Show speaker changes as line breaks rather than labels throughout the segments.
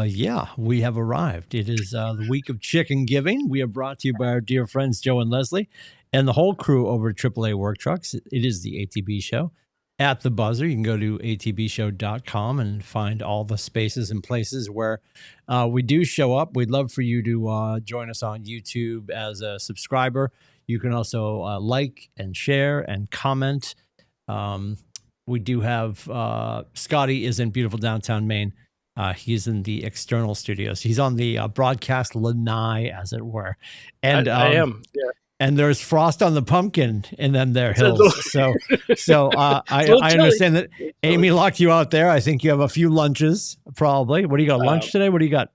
Yeah, we have arrived. It is the week of chicken giving. We are brought to you by our dear friends Joe and Leslie and the whole crew over at AAA Work Trucks. It is the ATB show. At the buzzer, you can go to atbshow.com and find all the spaces and places where we do show up. We'd love for you to join us on YouTube as a subscriber. You can also like and share and comment. We do have Scotty is in beautiful downtown Maine. He's in the external studios. He's on the broadcast lanai, as it were. And
I am. Yeah.
And there's frost on the pumpkin in them there hills. So I understand that Amy locked you out there. I think you have a few lunches, probably. What do you got? Lunch today? What do you got?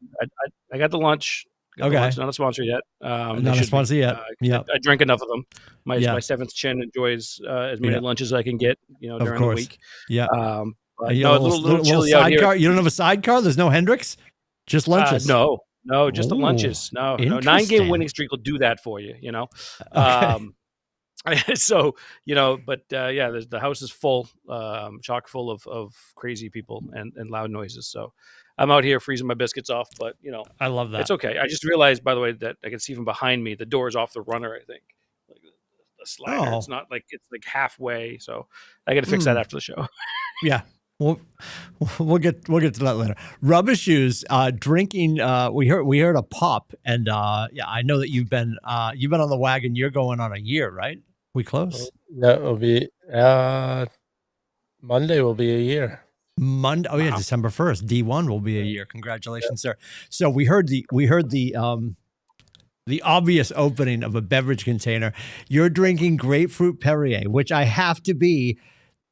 I got the lunch.
Okay.
Lunch, not a sponsor yet.
Not a sponsor yet. Yeah.
I drank enough of them. My seventh chin enjoys as many lunches as I can get, during the week.
Yeah.
You know, a little chilly out here.
You don't have a sidecar? There's no Hendrix? Just lunches?
No, just the lunches. No, 9-game winning streak will do that for you,
Okay.
So, but the house is full, chock full of crazy people and loud noises. So I'm out here freezing my biscuits off, but
I love that.
It's okay. I just realized, by the way, that I can see from behind me, the door is off the runner, I think. Like the slider. It's not like it's like halfway. So I got to fix that after the show.
Yeah. We'll get to that later. Rubber shoes, drinking. We heard a pop, and I know that you've been on the wagon. You're going on a year, right? We close.
That will be Monday. Will be a year.
Monday. Oh yeah, December 1st. D1 will be a year. Congratulations, sir. So we heard the obvious opening of a beverage container. You're drinking grapefruit Perrier, which I have to be.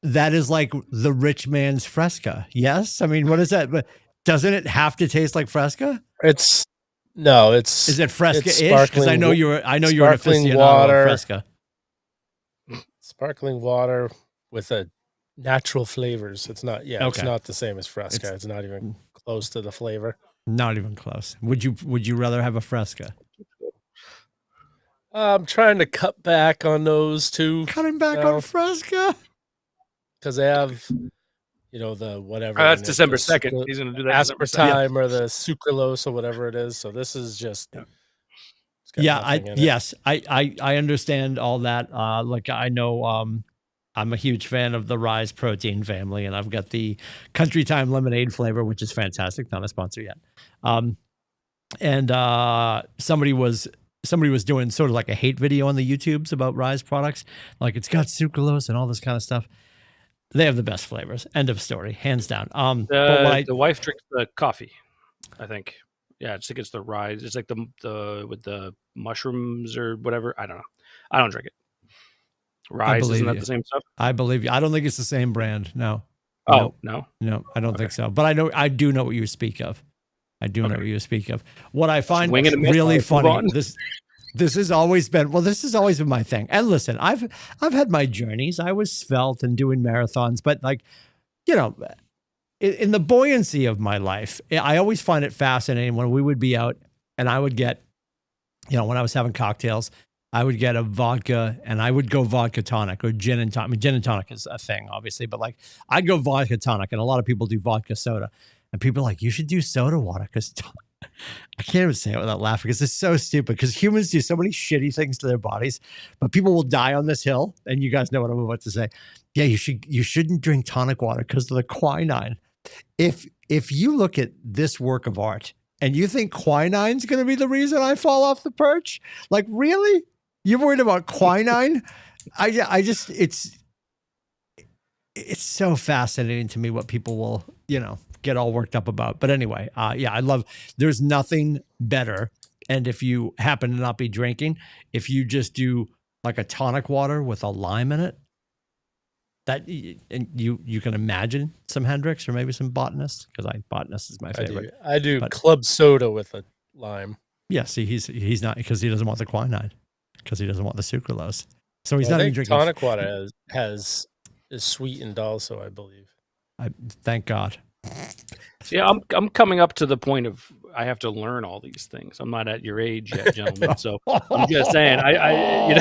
That is like the rich man's Fresca. Yes? I mean, what is that? But doesn't it have to taste like Fresca?
Is
it Fresca-ish? Because I know you're an aficionado of Fresca.
Sparkling water with a natural flavors. It's not It's not the same as Fresca. It's not even close to the flavor.
Not even close. Would you rather have a Fresca?
I'm trying to cut back on those two.
Cutting back on Fresca?
Because they have, the whatever.
That's December 2nd. He's going to do that.
Aspartame or the sucralose or whatever it is. So this is just.
I understand all that. Like I know, I'm a huge fan of the Rise protein family, and I've got the Country Time lemonade flavor, which is fantastic. Not a sponsor yet. And somebody was doing sort of like a hate video on the YouTubes about Rise products, like it's got sucralose and all this kind of stuff. They have the best flavors. End of story, hands down.
The wife drinks the coffee, I think. Yeah, it's like it's the Rise. It's like the with the mushrooms or whatever. I don't know. I don't drink it. Rise, isn't that the same stuff?
I believe you. I don't think it's the same brand. No.
Oh, no,
I don't think so. But I do know what you speak of. Know what you speak of. What I find really funny. This has always been my thing. And listen, I've had my journeys. I was svelte and doing marathons, but in the buoyancy of my life, I always find it fascinating when we would be out and I would get, when I was having cocktails, I would get a vodka and I would go vodka tonic or gin and tonic. I mean, gin and tonic is a thing, obviously, but like I'd go vodka tonic, and a lot of people do vodka soda, and people are like, you should do soda water because I can't even say it without laughing because it's so stupid because humans do so many shitty things to their bodies, but people will die on this hill. And you guys know what I'm about to say. Yeah, you shouldn't drink tonic water because of the quinine. If you look at this work of art and you think quinine's going to be the reason I fall off the perch, like really? You're worried about quinine? I just it's so fascinating to me what people will, get all worked up about. But anyway, there's nothing better. And if you happen to not be drinking, if you just do like a tonic water with a lime in it, that and you can imagine some Hendrix or maybe some Botanist, because Botanist is my favorite.
I do club soda with a lime.
Yeah, see, he's not, because he doesn't want the quinine, because he doesn't want the sucralose. So he's not even drinking.
Tonic water is sweetened also, I believe.
Thank God.
See, I'm coming up to the point of I have to learn all these things. I'm not at your age yet, gentlemen. So I'm just saying, I'm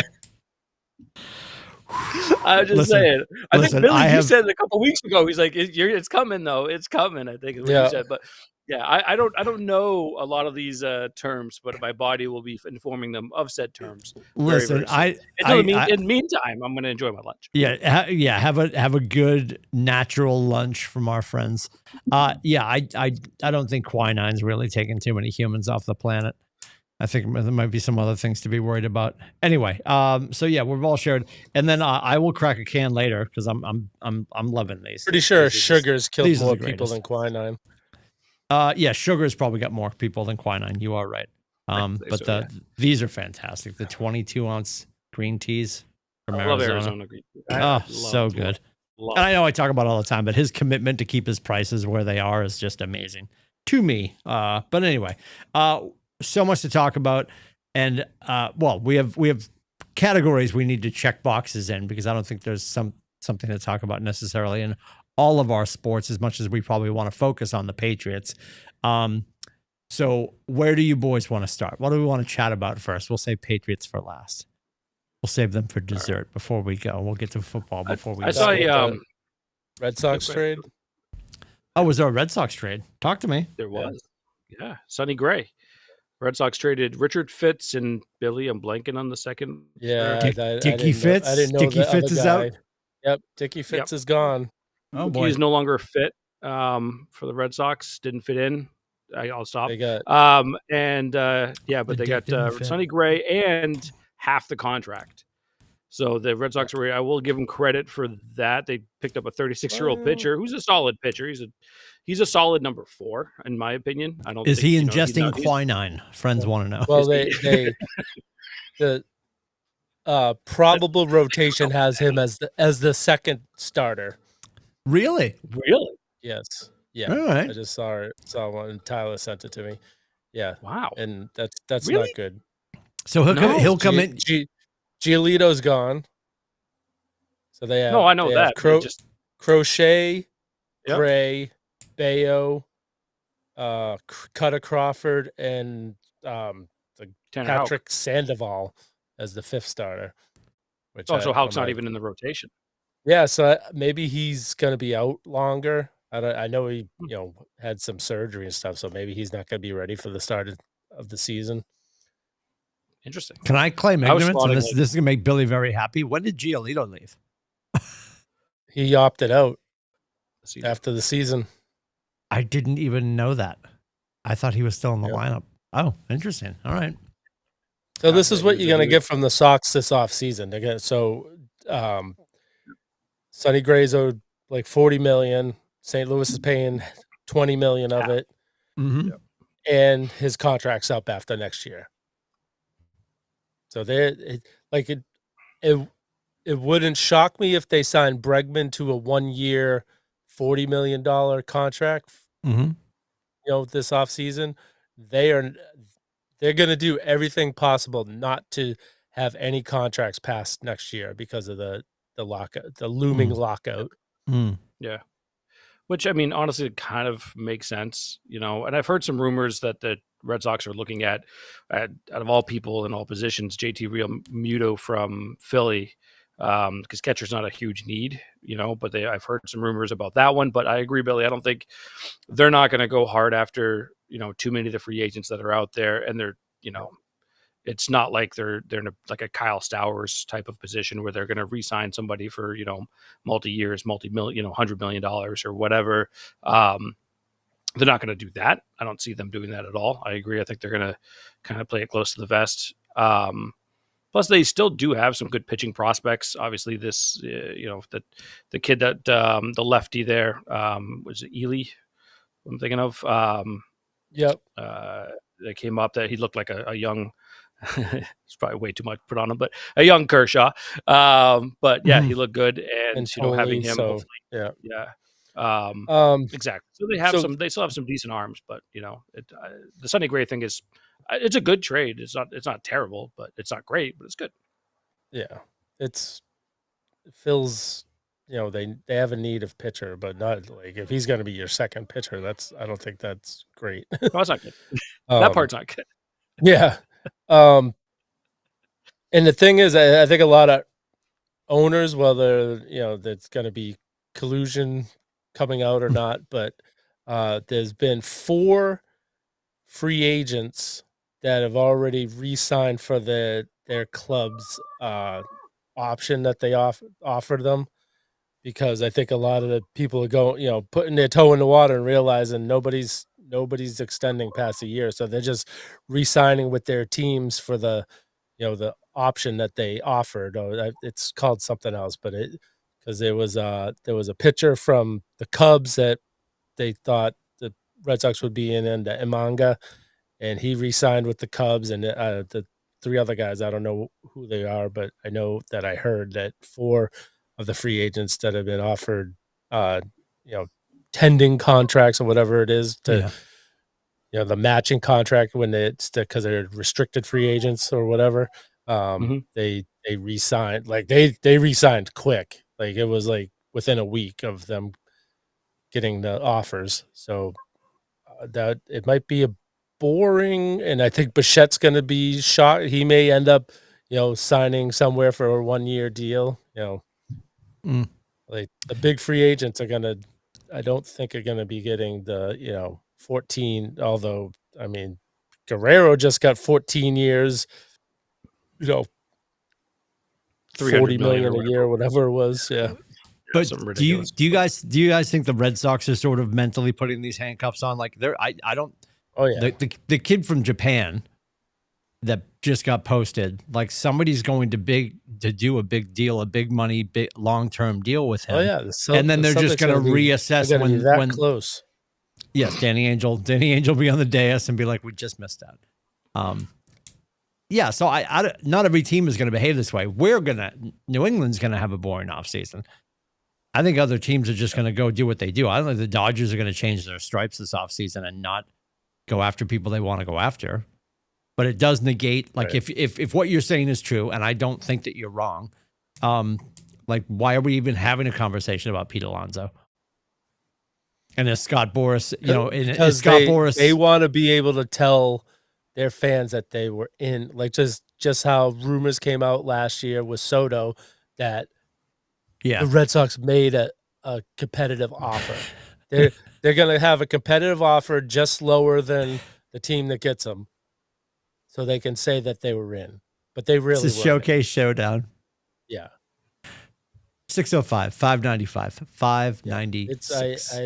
just saying. I think Billy, you said it a couple weeks ago. He's like, "It's coming, though. It's coming." I think is what you said. But Yeah, I don't know a lot of these terms, but my body will be informing them of said terms.
Listen,
very soon. In the meantime, I'm going to enjoy my lunch.
Yeah, have a good natural lunch from our friends. Yeah, I don't think quinine's really taking too many humans off the planet. I think there might be some other things to be worried about. Anyway, so yeah, we've all shared, and then I will crack a can later because I'm loving these.
Pretty sure sugar's killed more people than quinine.
Yeah, sugar's probably got more people than quinine. You are right. But these are fantastic. The 22-ounce green teas from Arizona.
I love Arizona green tea.
Oh, so good. And I know I talk about it all the time, but his commitment to keep his prices where they are is just amazing to me. But anyway, so much to talk about, and well, we have categories we need to check boxes in because I don't think there's something to talk about necessarily in all of our sports as much as we probably want to focus on the Patriots. So where do you boys want to start? What do we want to chat about first? We'll save Patriots for last. We'll save them for dessert before we go. We'll get to football before we go.
I saw a
Red Sox trade.
Oh, was there a Red Sox trade? Talk to me.
There was. Yeah. Sonny Gray. Red Sox traded Richard Fitz and Billy. I'm blanking on the second.
Yeah.
Dickie Fitz.
I didn't know
Dickie Fitz is out.
Yep. Dickie Fitz is gone.
Oh boy.
He's no longer a fit for the Red Sox. Didn't fit in. I'll stop.
They got,
but they got Sonny Gray and half the contract. So the Red Sox I will give them credit for that. They picked up a 36-year-old pitcher who's a solid pitcher. He's a solid number 4 in my opinion. I don't.
Is he ingesting quinine? Friends want to know.
Well, the probable rotation has him as the second starter.
Really?
Yes. Yeah.
All right.
I just saw one. And Tyler sent it to me. Yeah.
Wow.
And that's
really?
not good.
So he'll come in.
Giolito's gone. So they have.
No, I know that.
Crochet, Gray, Bayo, Cutter Crawford, and Patrick Sandoval as the 5th starter.
So Hulk's not even in the rotation.
Yeah, so maybe he's going to be out longer. I know he had some surgery and stuff, so maybe he's not going to be ready for the start of the season.
Interesting.
Can I claim ignorance? And this is going to make Billy very happy. When did Giolito leave?
He opted out after the season.
I didn't even know that. I thought he was still in the lineup. Oh, interesting. All right.
So this is what you're going to get from the Sox this offseason. Sonny Gray's owed like $40 million. St. Louis is paying $20 million of it.
Mm-hmm.
And his contract's up after next year. So it wouldn't shock me if they signed Bregman to a 1-year, $40 million contract.
Mm-hmm.
This offseason. They're going to do everything possible not to have any contracts past next year because of the lockout, the looming lockout.
Yeah. Which, I mean, honestly, it kind of makes sense, and I've heard some rumors that the Red Sox are looking at out of all people in all positions, JT Realmuto from Philly, because catcher's not a huge need, but I've heard some rumors about that one. But I agree, Billy. I don't think they're not going to go hard after, too many of the free agents that are out there. And they're, it's not like they're in like a Kyle Stowers type of position where they're going to re-sign somebody for, multi-years, multi-million, $100 million or whatever. They're not going to do that. I don't see them doing that at all. I agree. I think they're going to kind of play it close to the vest. Plus, they still do have some good pitching prospects. Obviously, this, the kid that the lefty there was it Ely. I'm thinking of.
Yep.
That came up that he looked like a young. It's probably way too much put on him, but a young Kershaw. But yeah, he looked good, and
totally,
having him,
so,
exactly. So they still have some decent arms, but the Sonny Gray thing is, it's a good trade. It's not terrible, but it's not great, but it's good.
Yeah, it feels, they have a need of pitcher, but not like if he's going to be your second pitcher, I don't think that's great.
Well, that's not good. That part's not good.
Yeah. And the thing is, I think a lot of owners, whether, there's going to be collusion coming out or not, but there's been 4 free agents that have already re-signed for their club's option that they offered them, because I think a lot of the people are going, putting their toe in the water and realizing nobody's extending past a year, so they're just re-signing with their teams for the option that they offered. Or it's called something else, but because there was a pitcher from the Cubs that they thought the Red Sox would be in, and Imanga, and he re-signed with the Cubs, and the 3 other guys, I don't know who they are, but I know that I heard that 4 of the free agents that have been offered, tending contracts or whatever it is to, the matching contract when it's because they're restricted free agents or whatever. They re-signed, like they re-signed quick. Like it was like within a week of them getting the offers. So that it might be a boring, and I think Bichette's going to be shocked. He may end up, signing somewhere for a 1-year deal. Like the big free agents I don't think are going to be getting the 14. Although I mean, Guerrero just got 14 years. 40 million a year, whatever it was. Yeah.
But do you guys think the Red Sox are sort of mentally putting these handcuffs on? Like I don't.
Oh yeah.
The kid from Japan that just got posted, like somebody's going to do a big deal, a big money, big long-term deal with him.
Oh yeah.
And then they're just going to reassess when
close.
Yes, Danny Angel be on the dais and be like, we just missed out. Yeah, so I not every team is going to behave this way. New England's going to have a boring offseason. I think other teams are just going to go do what they do. I don't think the Dodgers are going to change their stripes this offseason and not go after people they want to go after. But it does negate, like, right. if what you're saying is true, and I don't think that you're wrong, like, why are we even having a conversation about Pete Alonso? And is Scott Boras,
Boras, they want to be able to tell their fans that they were in, like, just how rumors came out last year with Soto that the Red Sox made a competitive offer. They're going to have a competitive offer just lower than the team that gets them, so they can say that they were in. But they really
it's a showcase showdown.
Yeah.
605, 595, 596.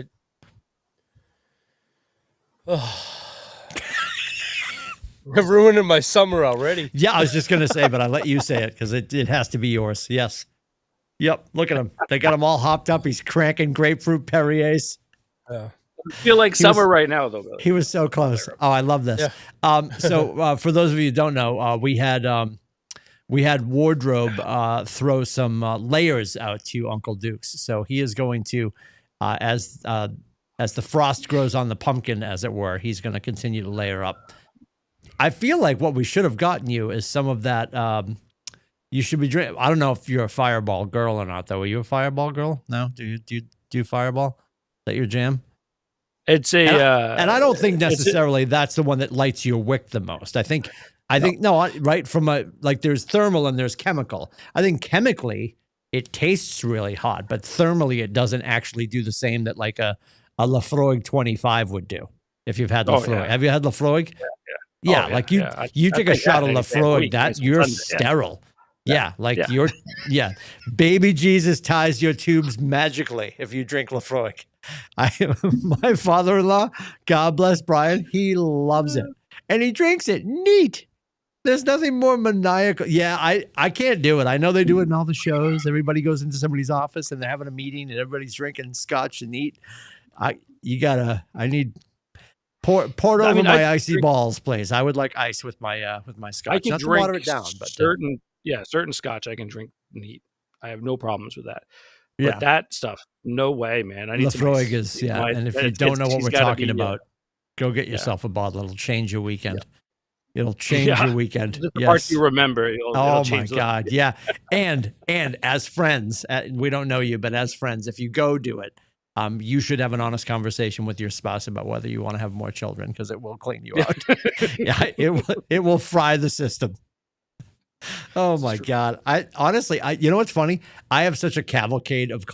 You're ruining my summer already.
Yeah, I was just going to say, but I let you say it because it has to be yours. Yes. Yep. Look at him. They got him all hopped up. He's cranking grapefruit Perriers.
I feel like summer right now, though, Billy.
He was so close. Oh, I love this. Yeah. So for those of you who don't know, we had Wardrobe throw some layers out to Uncle Duke's. So he is going to, as the frost grows on the pumpkin, as it were, he's going to continue to layer up. I feel like what we should have gotten you is some of that. You should be drinking. I don't know if you're a Fireball girl or not, though. Are you a Fireball girl? No? Do you do Fireball? Is that your jam?
It's a,
and I don't think necessarily that's the one that lights your wick the most. I think right from there's thermal and there's chemical. I think chemically it tastes really hot, but thermally it doesn't actually do the same that like a Lafroig 25 would do. If you've had Lafroig, have you had Lafroig? Yeah, like you take a shot of Lafroig, you're sterile. Yeah, baby Jesus ties your tubes magically if you drink Lafroig. My father-in-law, God bless Brian, he loves it. And he drinks it neat. There's nothing more maniacal. Yeah, I can't do it. I know they do it in all the shows. Everybody goes into somebody's office and they're having a meeting and everybody's drinking scotch and neat. I need pour over my icy balls, please. I would like ice with my scotch.
I can
not
drink
to water it down, but
certain scotch I can drink neat. I have no problems with that. But that stuff, no way, man. I need
Lafroig is and if you don't know what we're talking about, go get yourself a bottle. It'll change your weekend. It'll change your weekend.
The part you remember. It'll
my God. Yeah. And as friends, we don't know you, but as friends, if you go do it, you should have an honest conversation with your spouse about whether you want to have more children, because it will clean you out. It will fry the system. Oh my God. I honestly, you know what's funny? I have such a cavalcade of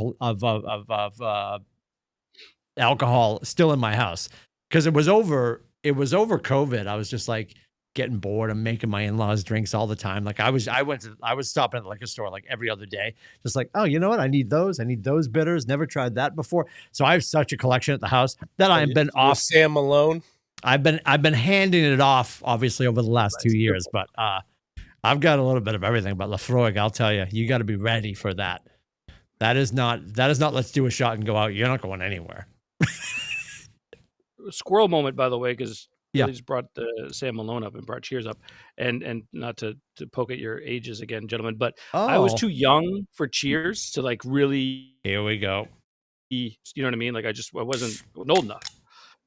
alcohol still in my house because it was over COVID. I was just like getting bored. I'm making my in-laws drinks all the time. Like I was stopping at the liquor store like every other day. Just like, oh, you know what? I need those bitters. Never tried that before. So I have such a collection at the house that I've been off
Sam Malone.
I've been handing it off obviously over the last 2 years, but I've got a little bit of everything. But Lafroig, I'll tell you, you got to be ready for that. That is not let's do a shot and go out. You're not going anywhere.
Squirrel moment, by the way, because
yeah,
Billy's brought Sam Malone up and brought Cheers up, and not to poke at your ages again, gentlemen, but I was too young for Cheers to like really.
Here we go.
You know what I mean? Like I wasn't old enough.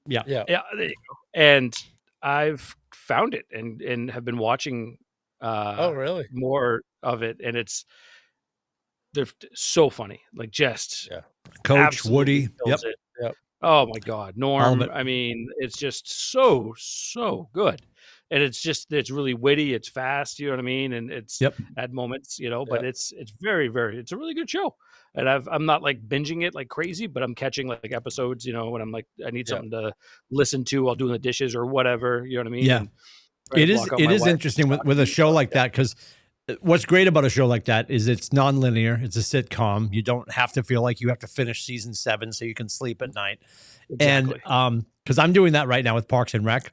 Yeah.
There you go. And I've found it and have been watching.
Really?
More of it, and they're so funny. Like just
Coach Woody. Yep.
Oh my God, Norm. I mean, it's just so good, and it's really witty. It's fast. You know what I mean? And it's at moments, but it's very, very. It's a really good show, and I'm not like binging it like crazy, but I'm catching like episodes. When I'm like I need something to listen to while doing the dishes or whatever. You know what I mean?
Yeah. It is interesting with a show like that because what's great about a show like that is it's nonlinear. It's a sitcom. You don't have to feel like you have to finish season 7 so you can sleep at night. Exactly. And because I'm doing that right now with Parks and Rec.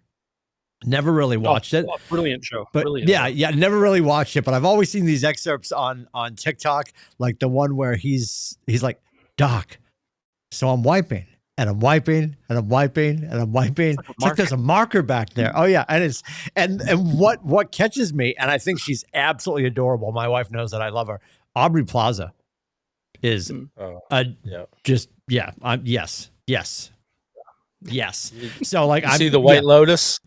Never really watched it.
Brilliant show.
But
brilliant
show. Never really watched it. But I've always seen these excerpts on TikTok, like the one where he's like, Doc, so I'm wiping. And I'm wiping, and I'm wiping, and I'm wiping. It's like there's a marker back there. Oh yeah, and it's and what catches me, and I think she's absolutely adorable. My wife knows that I love her. Aubrey Plaza is yes. So like I
see the White Lotus.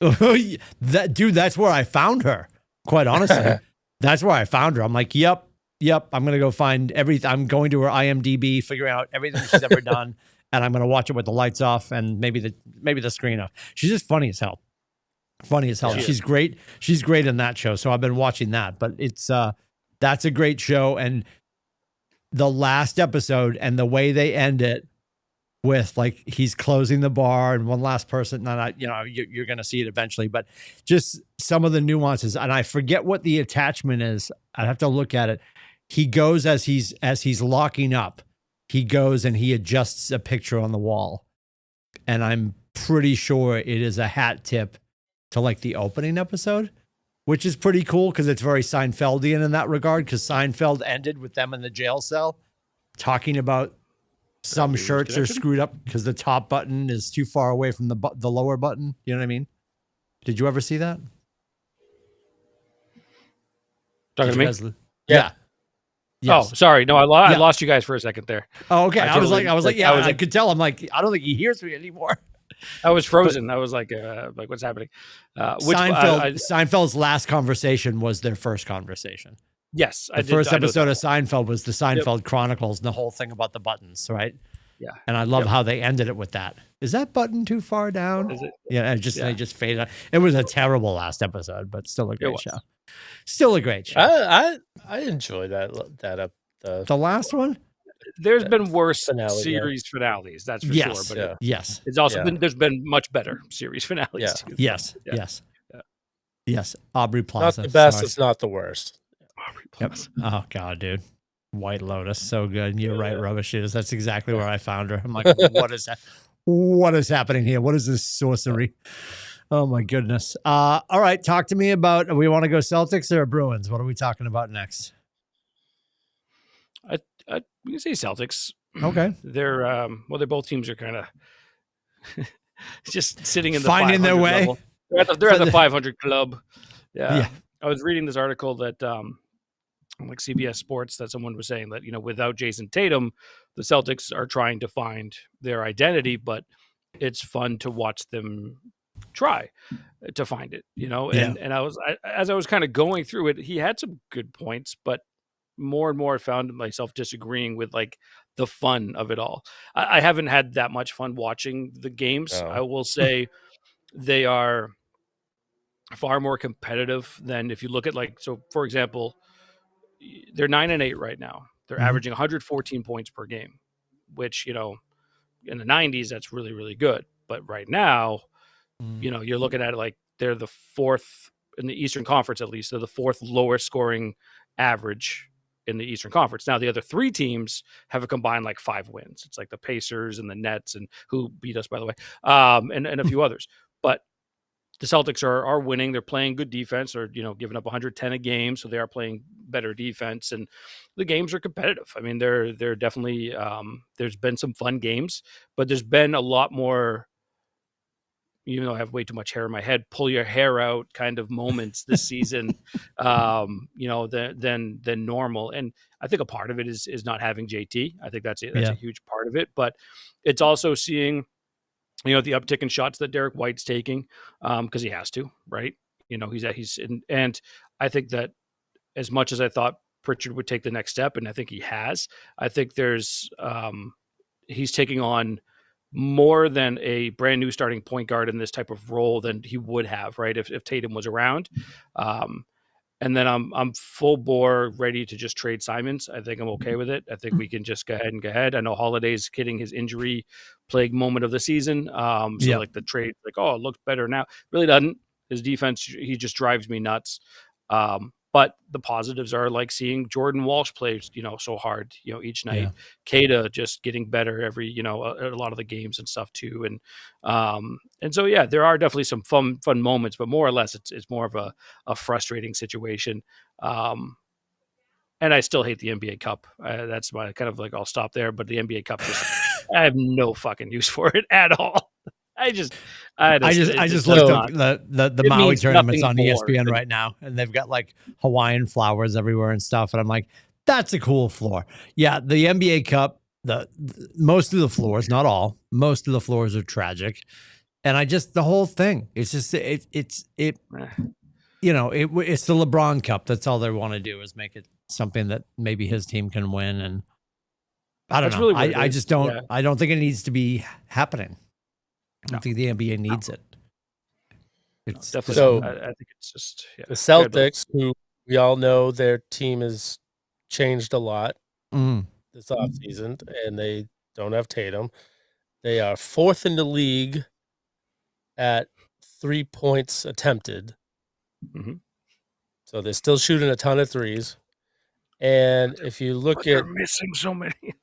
That's where I found her. Quite honestly, that's where I found her. I'm like, yep. I'm gonna go find everything. I'm going to her IMDb, figuring out everything she's ever done. And I'm going to watch it with the lights off and maybe the screen off. She's just funny as hell. Yeah. She's great. She's great in that show. So I've been watching that, but that's a great show. And the last episode and the way they end it with like, he's closing the bar and one last person, you're going to see it eventually, but just some of the nuances. And I forget what the attachment is. I'd have to look at it. He goes as he's locking up. He goes and he adjusts a picture on the wall. And I'm pretty sure it is a hat tip to like the opening episode, which is pretty cool because it's very Seinfeldian in that regard, because Seinfeld ended with them in the jail cell talking about some shirts are screwed up because the top button is too far away from the lower button. You know what I mean? Did you ever see that?
Talking to me?
Yeah.
Yes. Oh, sorry. No, I lost you guys for a second there.
Oh, okay. I was like, yeah, I could tell. I'm like, I don't think he hears me anymore.
I was frozen. I was like, what's happening?
Seinfeld's last conversation was their first conversation.
Yes.
The first episode of Seinfeld was the Seinfeld Chronicles and the whole thing about the buttons, right?
Yeah.
And I love how they ended it with that. Is that button too far down?
Is it?
Yeah. They just faded out. It was a terrible last episode, but still a great show. Still a great show.
I enjoy that
the last one.
There's been worse series finales, that's for sure. But it's also been, there's been much better series finales too.
Yes. Aubrey Plaza.
Not the best. It's not the worst.
Aubrey Plaza.
Yep. Oh God, dude. White Lotus, so good. You're right, Rubbish Shooters. That's exactly where I found her. I'm like, what is that? What is happening here? What is this sorcery? Oh my goodness. All right, talk to me about. We want to go Celtics or Bruins? What are we talking about next?
We can say Celtics.
Okay.
They're both teams are kind of just sitting in the
finding their way.
Level. They're at the 500 club. Yeah. I was reading this article that like CBS Sports that someone was saying that, without Jason Tatum, the Celtics are trying to find their identity, but it's fun to watch them try to find it, and as I was kind of going through it, he had some good points, but more and more I found myself disagreeing with like the fun of it all. I haven't had that much fun watching the games. I will say they are far more competitive than if you look at for example, they're 9-8 right now. They're averaging 114 points per game, which, in the 90s, that's really, really good. But right now, you're looking at it like they're the fourth in the Eastern Conference, at least. They're the fourth lowest scoring average in the Eastern Conference. Now, the other three teams have a combined like 5 wins. It's like the Pacers and the Nets, and who beat us, by the way, and a few others. But the Celtics are winning. They're playing good defense, or giving up 110 a game, so they are playing better defense, and the games are competitive. I mean, they're definitely there's been some fun games, but there's been a lot more. I have way too much hair in my head. Pull your hair out kind of moments this season, than normal. And I think a part of it is not having JT. I think that's a huge part of it. But it's also seeing, the uptick in shots that Derek White's taking, because he has to, right? And I think that as much as I thought Pritchard would take the next step, and I think he has, I think there's he's taking on more than a brand new starting point guard in this type of role than he would have, right, if Tatum was around. And then I'm full bore ready to just trade Simons. I think I'm okay with it. I think we can just go ahead. I know Holiday's hitting his injury plague moment of the season. Like the trade, like, it looks better now. Really doesn't. His defense, he just drives me nuts. But the positives are like seeing Jordan Walsh play, so hard, each night. Kata just getting better every, a lot of the games and stuff too. And so, there are definitely some fun moments, but more or less it's more of a frustrating situation. And I still hate the NBA Cup. That's my kind of like, I'll stop there. But the NBA Cup, I have no fucking use for it at all. I just
looked up the Maui tournaments on ESPN right now, and they've got like Hawaiian flowers everywhere and stuff. And I'm like, that's a cool floor. Yeah, the NBA Cup, the most of the floors, not all, most of the floors are tragic. And the whole thing, it's just it's the LeBron Cup. That's all they want to do is make it something that maybe his team can win. And I don't know. Really I just don't. I don't think it needs to be happening. I don't think the NBA needs it.
It's definitely. So I think it's just
the Celtics, who we all know their team has changed a lot this offseason, and they don't have Tatum. They are 4th in the league at 3 points attempted. So they're still shooting a ton of threes. And if you look
they're missing so many.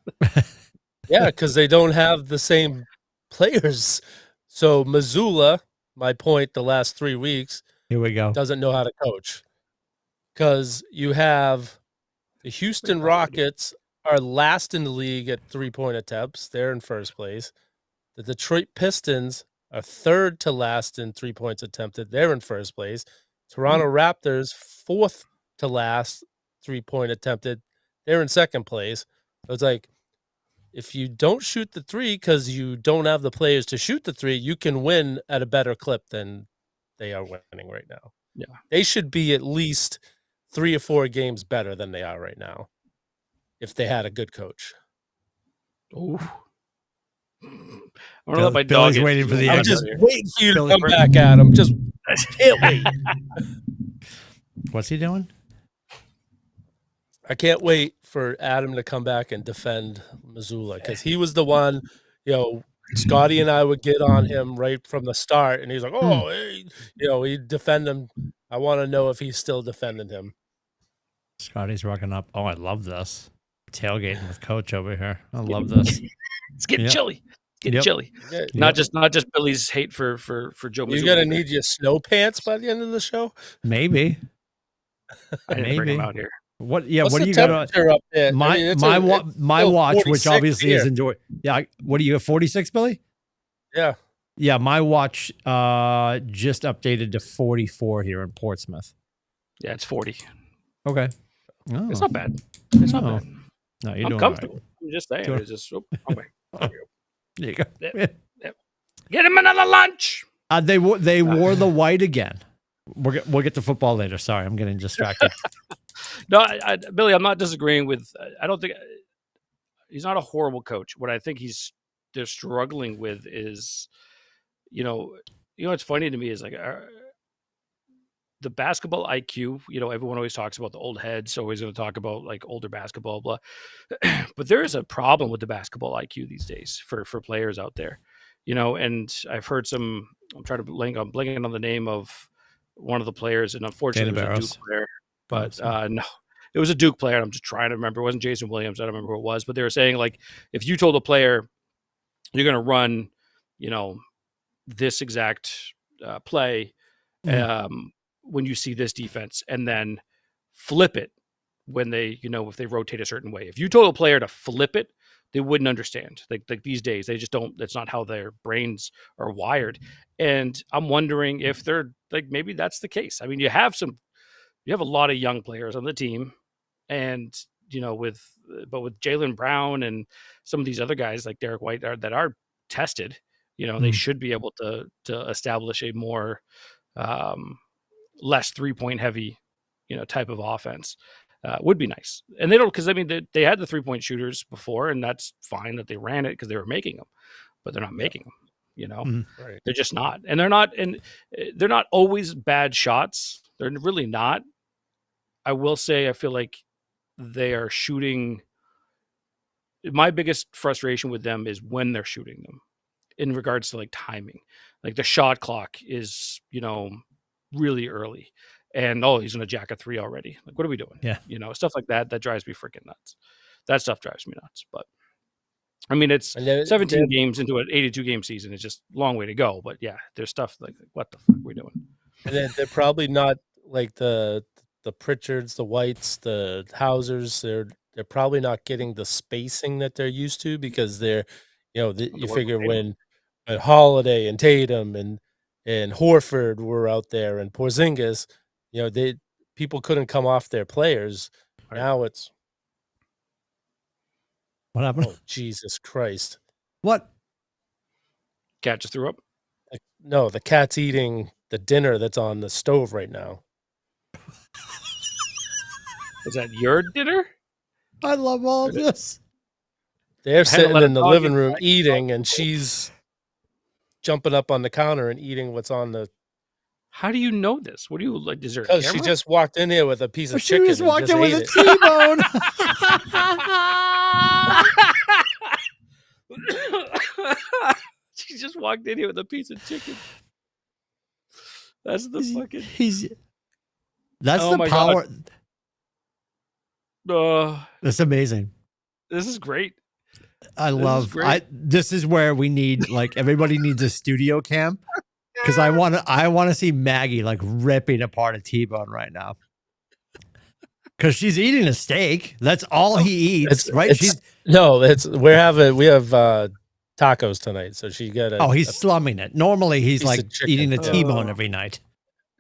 because they don't have the same players. So Mazzulla, my point the last 3 weeks,
here we go,
doesn't know how to coach. Because you have the Houston Rockets are last in the league at 3-point attempts. They're in first place. The Detroit Pistons are 3rd to last in 3 points attempted. They're in first place. Toronto Raptors, 4th to last 3-point attempted. They're in second place. So it's like, if you don't shoot the three because you don't have the players to shoot the three, you can win at a better clip than they are winning right now.
Yeah.
They should be at least 3 or 4 games better than they are right now if they had a good coach.
Ooh. I don't know if my dog is
waiting for the
I'm just waiting for you to come back, Adam. Just can't wait.
What's he doing?
I can't wait for Adam to come back and defend Mazzulla, because he was the one, Scotty and I would get on him right from the start, and he's like, hey, he'd defend him. I want to know if he's still defending him.
Scotty's rocking up. Oh, I love this. Tailgating with Coach over here. I love this.
It's getting chilly. Getting chilly. Not just Billy's hate for Joe Mazzulla.
You're gonna need your snow pants by the end of the show.
Maybe.
I didn't bring him out here.
What? Yeah.
What's
what do
the
you got?
temperature up there?
My watch, which obviously
here.
is enjoy. Yeah. What do you have? 46, Billy?
Yeah.
Yeah. My watch just updated to 44 here in Portsmouth.
Yeah, it's 40.
Okay. Oh.
It's not bad. It's not bad.
No, you're
I'm
doing
comfortable.
right.
I'm just saying. It's just
There you go.
Yep. Get him another lunch.
They wore the white again. We'll get to football later. Sorry, I'm getting distracted.
No, Billy, I'm not disagreeing with. I don't think he's not a horrible coach. What I think they're struggling with is, what's funny to me is like the basketball IQ, everyone always talks about the old heads, always going to talk about like older basketball, blah. But there is a problem with the basketball IQ these days for players out there, and I've heard I'm trying to I'm blanking on the name of one of the players, and unfortunately it was a Duke player, but no, it was a Duke player. I'm just trying to remember. It wasn't Jason Williams. I don't remember who it was, but they were saying like, if you told a player you're going to run, this exact play, when you see this defense, and then flip it when they, if they rotate a certain way. If you told a player to flip it, they wouldn't understand. Like these days, they just don't. That's not how their brains are wired. And I'm wondering if they're like, maybe that's the case. I mean, you have a lot of young players on the team, and with Jaylen Brown and some of these other guys like Derek White that are tested, they should be able to establish a more less 3-point heavy, type of offense. Would be nice. And they don't, because I mean, they had the 3-point shooters before, and that's fine that they ran it because they were making them, but they're not making them.
Right.
They're just not, and they're not always bad shots. They're really not. I will say, I feel like they are shooting. My biggest frustration with them is when they're shooting them, in regards to like timing. Like the shot clock is, really early, and he's gonna jack a 3 already. Like, what are we doing?
Yeah,
stuff like that drives me freaking nuts. That stuff drives me nuts. But I mean, it's 17 games into an 82 game season. It's just a long way to go. But yeah, there's stuff like what the fuck are we doing?
And they're probably not like the Pritchards, the Whites, the Hausers. They're probably not getting the spacing that they're used to, because they're, you figure when Holiday and Tatum and Horford were out there, and Porzingis, people couldn't come off their players. Right. Now it's
what happened?
Oh, Jesus Christ!
What?
Cat just threw up?
No, the cat's eating the dinner that's on the stove right now.
Is that your dinner?
I love all of this.
They're sitting in the living room eating, and she's jumping up on the counter and eating what's on the.
How do you know this? What do you like? Is there?
Because she just walked in here with a piece of chicken.
She just walked in with a T-bone.
She just walked in here with a piece of chicken. That's the fucking.
That's the power. That's amazing.
This is great.
This is where we need, like, everybody needs a studio cam, because I want to see Maggie like ripping apart a T-bone right now, because she's eating a steak. That's all he eats, right? We have tacos tonight, so she got he's slumming it. Normally he's like eating a T-bone every night.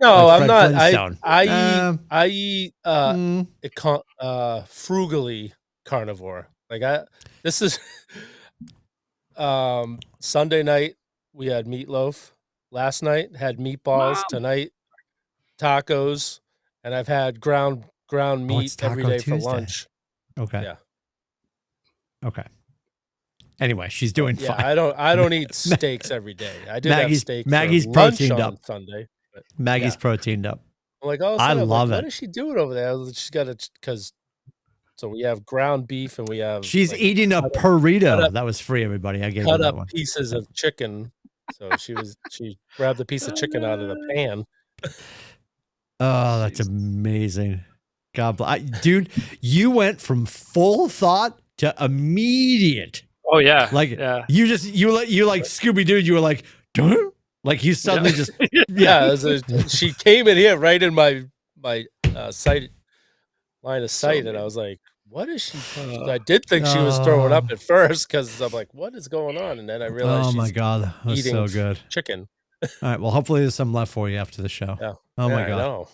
No, like I'm not. I eat frugally carnivore. Like this is Sunday night we had meatloaf. Last night had meatballs. Wow. Tonight tacos, and I've had ground meat every day for lunch.
Okay. Yeah. Okay. Anyway, she's doing fine.
I don't eat steaks every day. I did have steak.
Maggie's
for lunch
proteined
on
up
Sunday.
Maggie's proteined up.
I'm like, I love it. What is she doing over there? She's got because. So we have ground beef, and we have.
She's eating a burrito. That was free, everybody. I gave her that one.
Pieces of chicken. So she grabbed a piece of chicken out of the pan.
Oh, that's amazing. God bless. Dude, you went from full thought to immediate.
Oh yeah.
Like you like Scooby-Doo. You were like, duh? Like you suddenly just
she came in here right in my sight line of sight, and I was like, what is she? I did think she was throwing up at first, because I'm like, what is going on? And then I realized,
my God, that was
eating
so good
chicken.
All right, well, hopefully there's some left for you after the show.
Yeah.
Oh my God,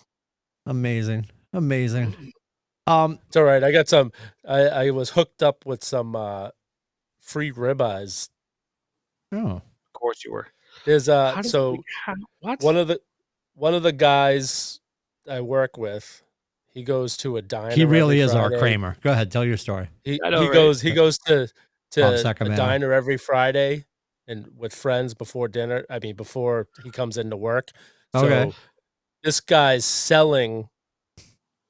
amazing.
It's all right. I got some. I was hooked up with some free ribeyes.
Oh,
of course you were.
There's one of the guys I work with. He goes to a diner.
He really is our Kramer. Go ahead, tell your story.
He goes to a diner every Friday, and with friends before dinner. I mean, before he comes into work. So this guy's selling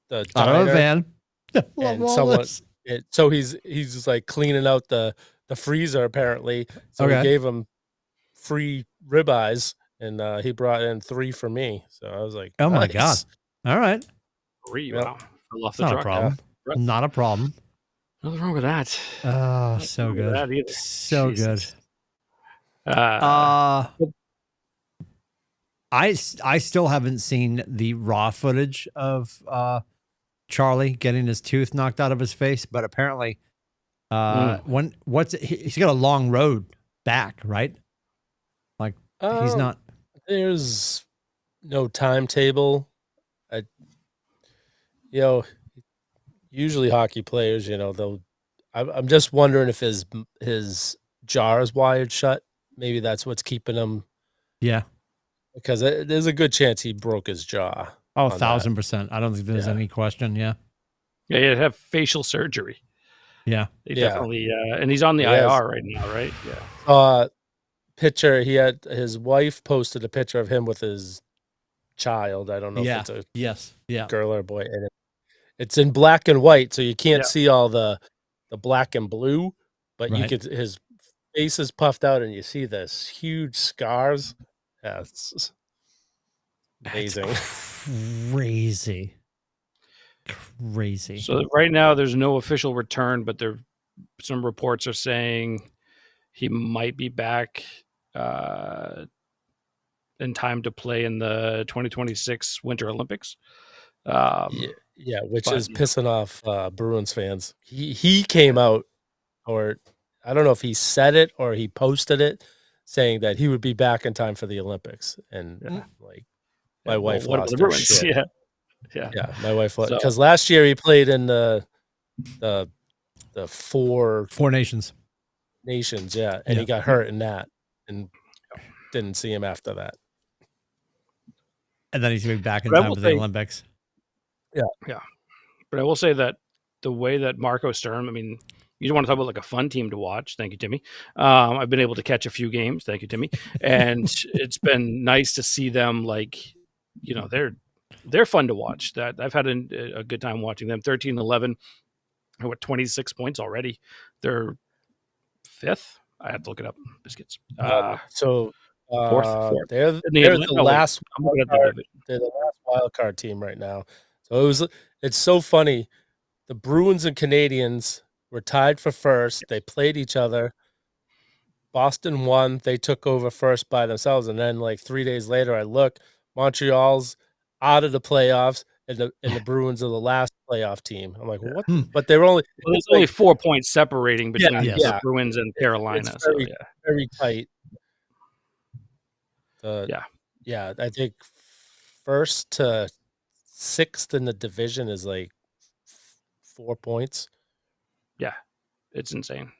the
out of a
diner,
van.
and someone. So he's just like cleaning out the freezer apparently. So he gave him free ribeyes, and he brought in 3 for me. So I was like,
oh
nice.
my God. All right.
3, wow. Fell off the
Not
truck.
a problem. Yeah. Not a problem.
Nothing wrong with that.
Oh, so good. So
Jesus.
good. I still haven't seen the raw footage of Charlie getting his tooth knocked out of his face, but apparently he's got a long road back, right? Like he's not.
There's no timetable. Usually hockey players, I'm just wondering if his jaw is wired shut. Maybe that's what's keeping him.
Yeah.
Because there's a good chance he broke his jaw.
Oh, 1,000%. I don't think there's any question. Yeah.
Yeah, he'd have facial surgery.
Yeah.
He definitely, and he's on the IR right now, right?
Yeah. Picture, his wife posted a picture of him with his child. I don't know if it's a girl or a boy. And it's in black and white, so you can't see all the black and blue, but you could, his face is puffed out and you see this huge scars. Yeah, it's amazing.
Crazy.
So right now there's no official return, but some reports are saying he might be back in time to play in the 2026 Winter Olympics.
Which is pissing off Bruins fans. He came out, or I don't know if he said it or he posted it, saying that he would be back in time for the Olympics. And my wife lost her shit. Yeah, my wife lost, because last year he played in the four
nations.
And he got hurt in that and didn't see him after that.
And then he's going to be back in time for the Olympics.
Yeah. But I will say that the way that Marco Sturm, I mean, you don't want to talk about like a fun team to watch. Thank you, Timmy. I've been able to catch a few games. Thank you, Timmy. And it's been nice to see them, like, they're fun to watch. That I've had a good time watching them. 13-11, 26 points already. They're 5th. I have to look it up. Biscuits. Fourth.
They're the last wild card team right now. So it's so funny. The Bruins and Canadians were tied for first. They played each other. Boston won. They took over first by themselves, and then like 3 days later, I look, Montreal's out of the playoffs, and the Bruins are the last playoff team. I'm like, what? But they were only
there's only 4 points separating between the Bruins and Carolina.
It's very tight. I think first to 6th in the division is like 4 points.
Yeah, it's insane.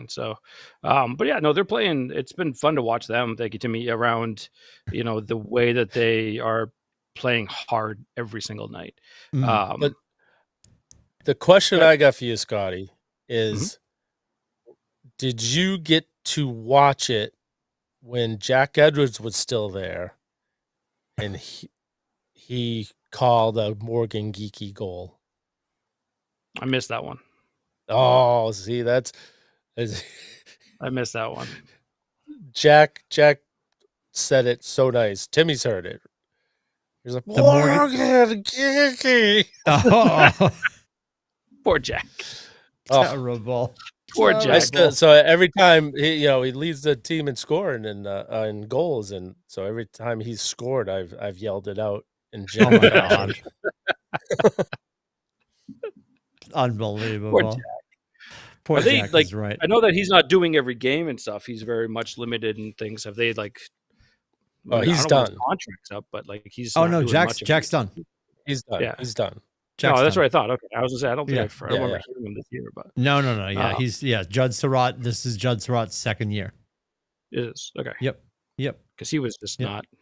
So, but yeah, no, they're playing. It's been fun to watch them. Thank you, Timmy, around, the way that they are playing hard every single night.
But the question I got for you, Scotty, is did you get to watch it when Jack Edwards was still there and he called a Morgan Geekie goal?
I missed that one.
Oh, see,
I missed that one.
Jack said it so nice. Timmy's heard it. He's like, Morgan Geekie.
Oh.
Poor Jack.
Terrible.
Poor Jack.
So every time he leads the team in scoring and in goals, and so every time he's scored, I've yelled it out in general.
Oh my God. Unbelievable.
Poor Jack.
Poor Jack is right.
I know that he's not doing every game and stuff. He's very much limited in things. Have they
he's done.
Contracts up, but like he's.
Oh no, Jack's done.
He's done. Yeah, he's done.
That's what I thought. Okay, I was gonna say I don't think I remember hearing him this year, but
no. Yeah, he's Judd Surratt. This is Judd Surratt's second year.
It is okay.
Yep.
Because he was just not good.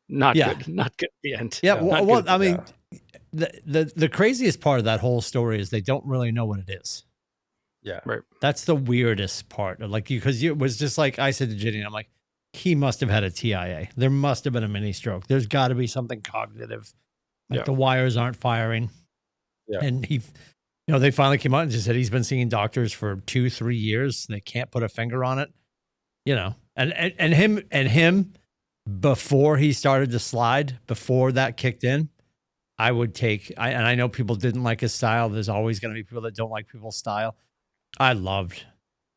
Not good at the end.
Yeah. Well, I mean, the craziest part of that whole story is they don't really know what it is.
Yeah.
Right.
That's the weirdest part. Like because it was just like I said to Ginny, I'm like, he must have had a TIA. There must have been a mini stroke. There's got to be something cognitive. Like the wires aren't firing.
Yeah.
And they finally came out and just said he's been seeing doctors for 2-3 years. And they can't put a finger on it. And him before he started to slide, before that kicked in, I would take, and I know people didn't like his style. There's always going to be people that don't like people's style. I loved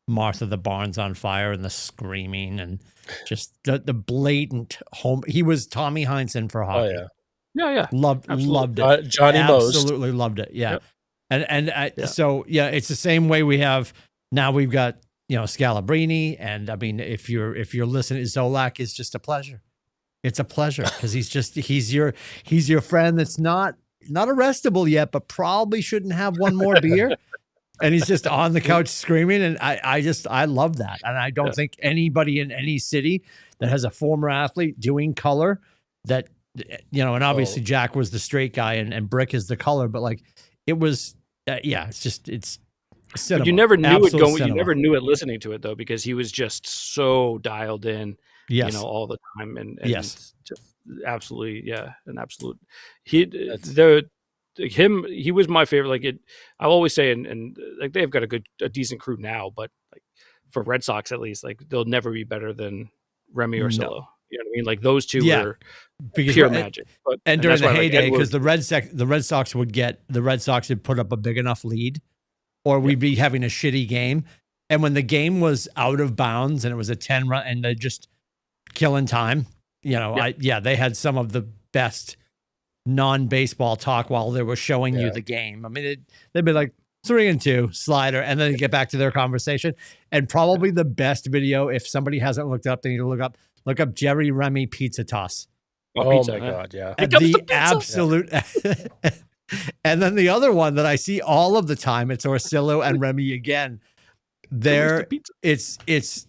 Martha the Barn's on Fire and the screaming and just the blatant home. He was Tommy Heinsohn for hockey.
Oh,
yeah.
Loved it.
Johnny
absolutely loved it. Yeah. Yep. So it's the same way we have now. We've got Scalabrini, and I mean, if you're listening, Zolak is just a pleasure. It's a pleasure because he's your friend that's not arrestable yet, but probably shouldn't have one more beer. And he's just on the couch screaming. And I love that. And I don't think anybody in any city that has a former athlete doing color that, and obviously Jack was the straight guy and Brick is the color, but like it was, it's cinema.
But you never knew
Absolute
it going.
cinema.
You never knew it listening to it though, because he was just so dialed in, all the time. And
yes,
just absolutely. Yeah. An absolute, he was my favorite. Like I always say, and like they've got a decent crew now, but like for Red Sox at least, like they'll never be better than Remy or Silo. You know what I mean? Like those two were pure magic.
And during the heyday, because the Red Sox would put up a big enough lead, or we'd be having a shitty game, and when the game was out of bounds and it was a 10-run, and they're just killing time, they had some of the best non-baseball talk while they were showing you the game. I mean, they'd be like 3-2 slider, and then get back to their conversation. And probably the best video, if somebody hasn't looked up, they need to look up Jerry Remy pizza toss.
Oh my God, yeah.
The absolute. And then the other one that I see all of the time, it's Orsillo and Remy again. It's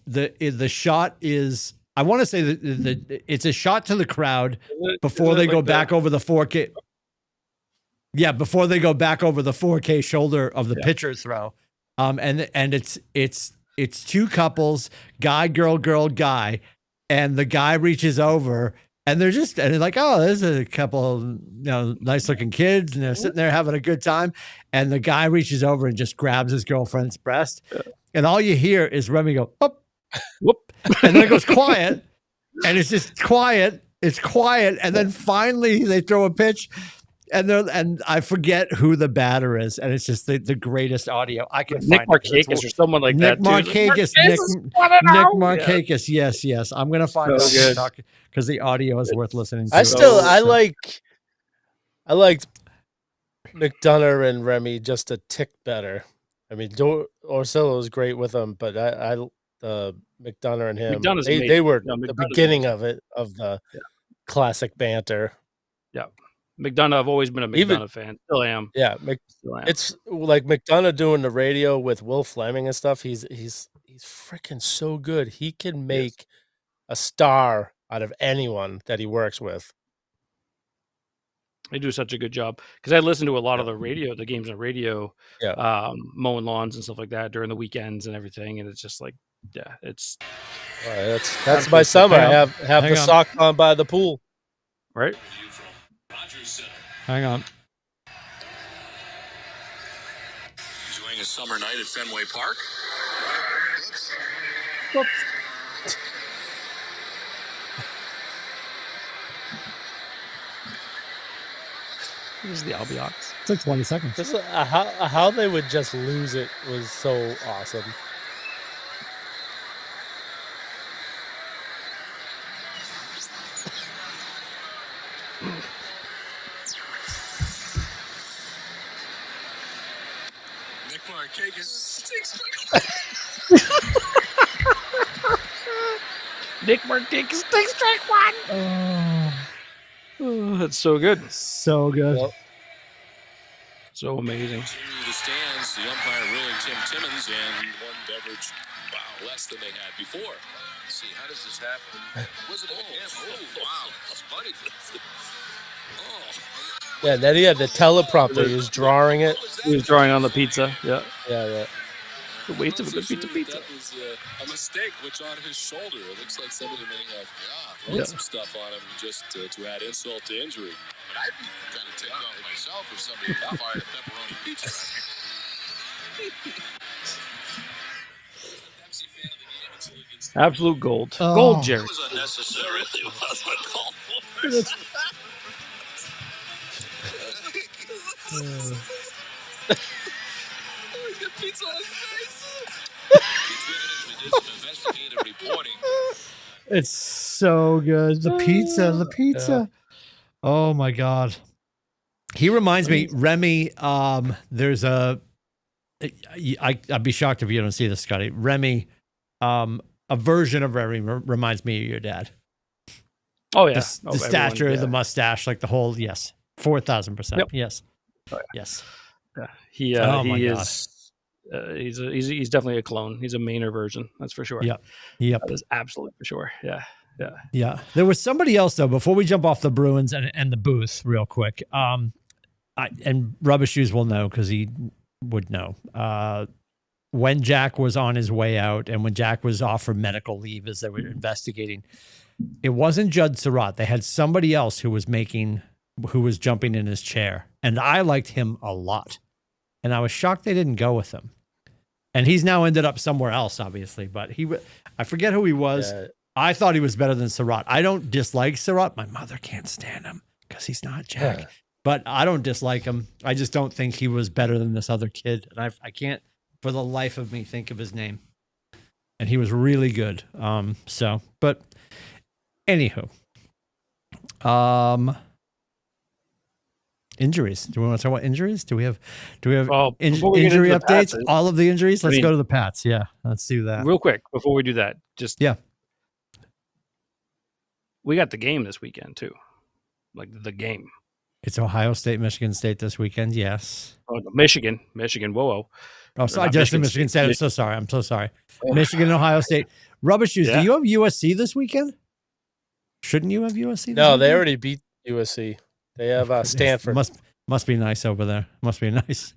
the shot is, I want to say that it's a shot to the crowd before they go back over the 4K. Yeah, before they go back over the 4K shoulder of the pitcher throw. And it's two couples, guy, girl, guy, and the guy reaches over and they're like, oh, there's a couple, nice looking kids, and they're sitting there having a good time. And the guy reaches over and just grabs his girlfriend's breast. And all you hear is Remy go, whoop, whoop. And then it goes quiet, and it's just quiet. It's quiet. And then finally they throw a pitch, and I forget who the batter is. And it's just the greatest audio I can
Nick
find.
Markakis or someone like that.
Nick Markakis. Yes. I'm going to find out because the audio is worth listening to.
I liked McDonough and Remy just a tick better. I mean, Orsillo was great with them, but McDonough and him, they were the beginning of the classic banter. Yeah.
McDonough, I've always been a McDonough fan. Still am.
Yeah. It's like McDonough doing the radio with Will Fleming and stuff. He's freaking so good. He can make a star out of anyone that he works with.
They do such a good job, because I listen to a lot of the games on radio, mowing lawns and stuff like that during the weekends and everything. And it's just like,
that's my summer. I have the sock on by the pool.
Right.
Hang on.
Enjoying a summer night at Fenway Park.
Whoops. This is the Albion.
It's like 20 seconds.
Just how they would just lose it was so awesome.
Nick Markakis stinks.
Nick Markakis takes strike one. Oh, that's so good.
So good.
Yep.
So amazing.
To the stands, the umpire ruling Tim Timmons, and one beverage, less than they had before. Let's see, how does this happen? Was it him? Oh, wow. Spuddy.
Yeah, then he had the teleprompter. He was drawing it.
He was drawing on the pizza. Yeah.
Yeah.
The weight of the pizza.
That was a mistake, which on his shoulder. It looks like somebody may have thrown some stuff on him just to add insult to injury.
But I'd be kind of ticked off myself if somebody fired a pepperoni pizza.
Absolute gold. Gold, Jerry.
It was unnecessary. It was uncalled for.
He's got pizza on his face.
It's so good. The pizza. Oh my God. He reminds me, Remy. There's I'd be shocked if you don't see this, Scotty. Remy, a version of Remy reminds me of your dad.
Oh yeah,
the stature, the mustache, like the whole. Yes, 4,000%. Yes, yes.
Yeah. He is. He's definitely a clone. He's a Mainer version. That's for sure.
Yep.
That is absolutely for sure. Yeah.
There was somebody else though. Before we jump off the Bruins and the booth, real quick. And Rubbish Shoes will know because he would know. When Jack was on his way out and when Jack was off for medical leave as they were investigating, it wasn't Judd Surratt. They had somebody else who was jumping in his chair. And I liked him a lot. And I was shocked they didn't go with him. And he's now ended up somewhere else, obviously. But I forget who he was. Yeah. I thought he was better than Surratt. I don't dislike Surratt. My mother can't stand him because he's not Jack. Yeah. But I don't dislike him. I just don't think he was better than this other kid. And I can't, for the life of me, think of his name. And he was really good. But anywho. Injuries. Do we want to talk about injuries? Do we have injury updates? Pats, all of the injuries? Let's go to the Pats. Yeah, let's do that.
Real quick, before we do that, we got the game this weekend too. Like the game.
It's Ohio State, Michigan State this weekend. Yes.
Oh, no, Michigan. Whoa.
Oh, so I just said Michigan State. I'm so sorry. Michigan, Ohio State. Rubbish Shoes. Do you have USC this weekend? Shouldn't you have USC?
No, they already beat USC. They have Stanford.
Must be nice over there. Must be nice.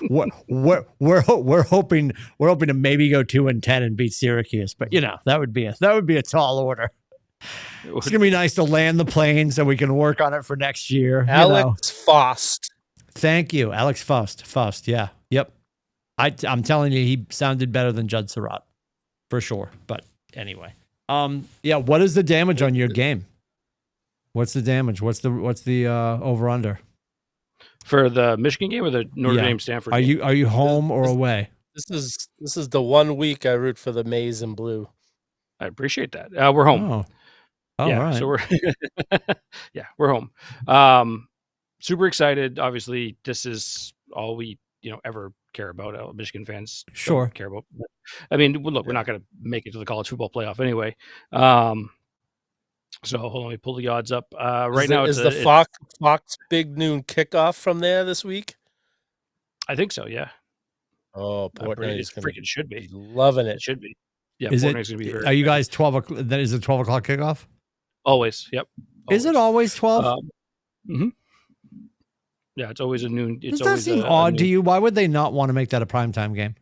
we're hoping to maybe go 2-10 and beat Syracuse, but that would be a tall order. It's gonna be nice to land the plane so we can work on it for next year.
Alex Faust.
Thank you, Alex Faust. Faust, yeah, yep. I'm telling you, he sounded better than Judd Surratt for sure. But anyway, what is the damage on your game? What's the damage? What's the over under
for the Michigan game or the Notre Dame Stanford game?
Are you home or away?
This is the 1 week I root for the maize and blue.
I appreciate that. We're home.
All right.
So we're home. Super excited. Obviously, this is all we ever care about. Michigan fans don't care about. I mean, look, we're not going to make it to the college football playoff anyway. So hold on, let me pull the odds up. Right now,
is the Fox Big Noon kickoff from there this week?
I think so. Yeah.
Oh, Portnoy's
freaking should be
loving it.
It should be. Yeah.
Is
Portnoy's gonna be very
are you guys 12? Then is it 12 o'clock kickoff?
Always. Yep.
Always. Is it always 12?
Mm-hmm. Yeah, it's always a noon.
Does that seem odd to you? Why would they not want to make that a primetime game?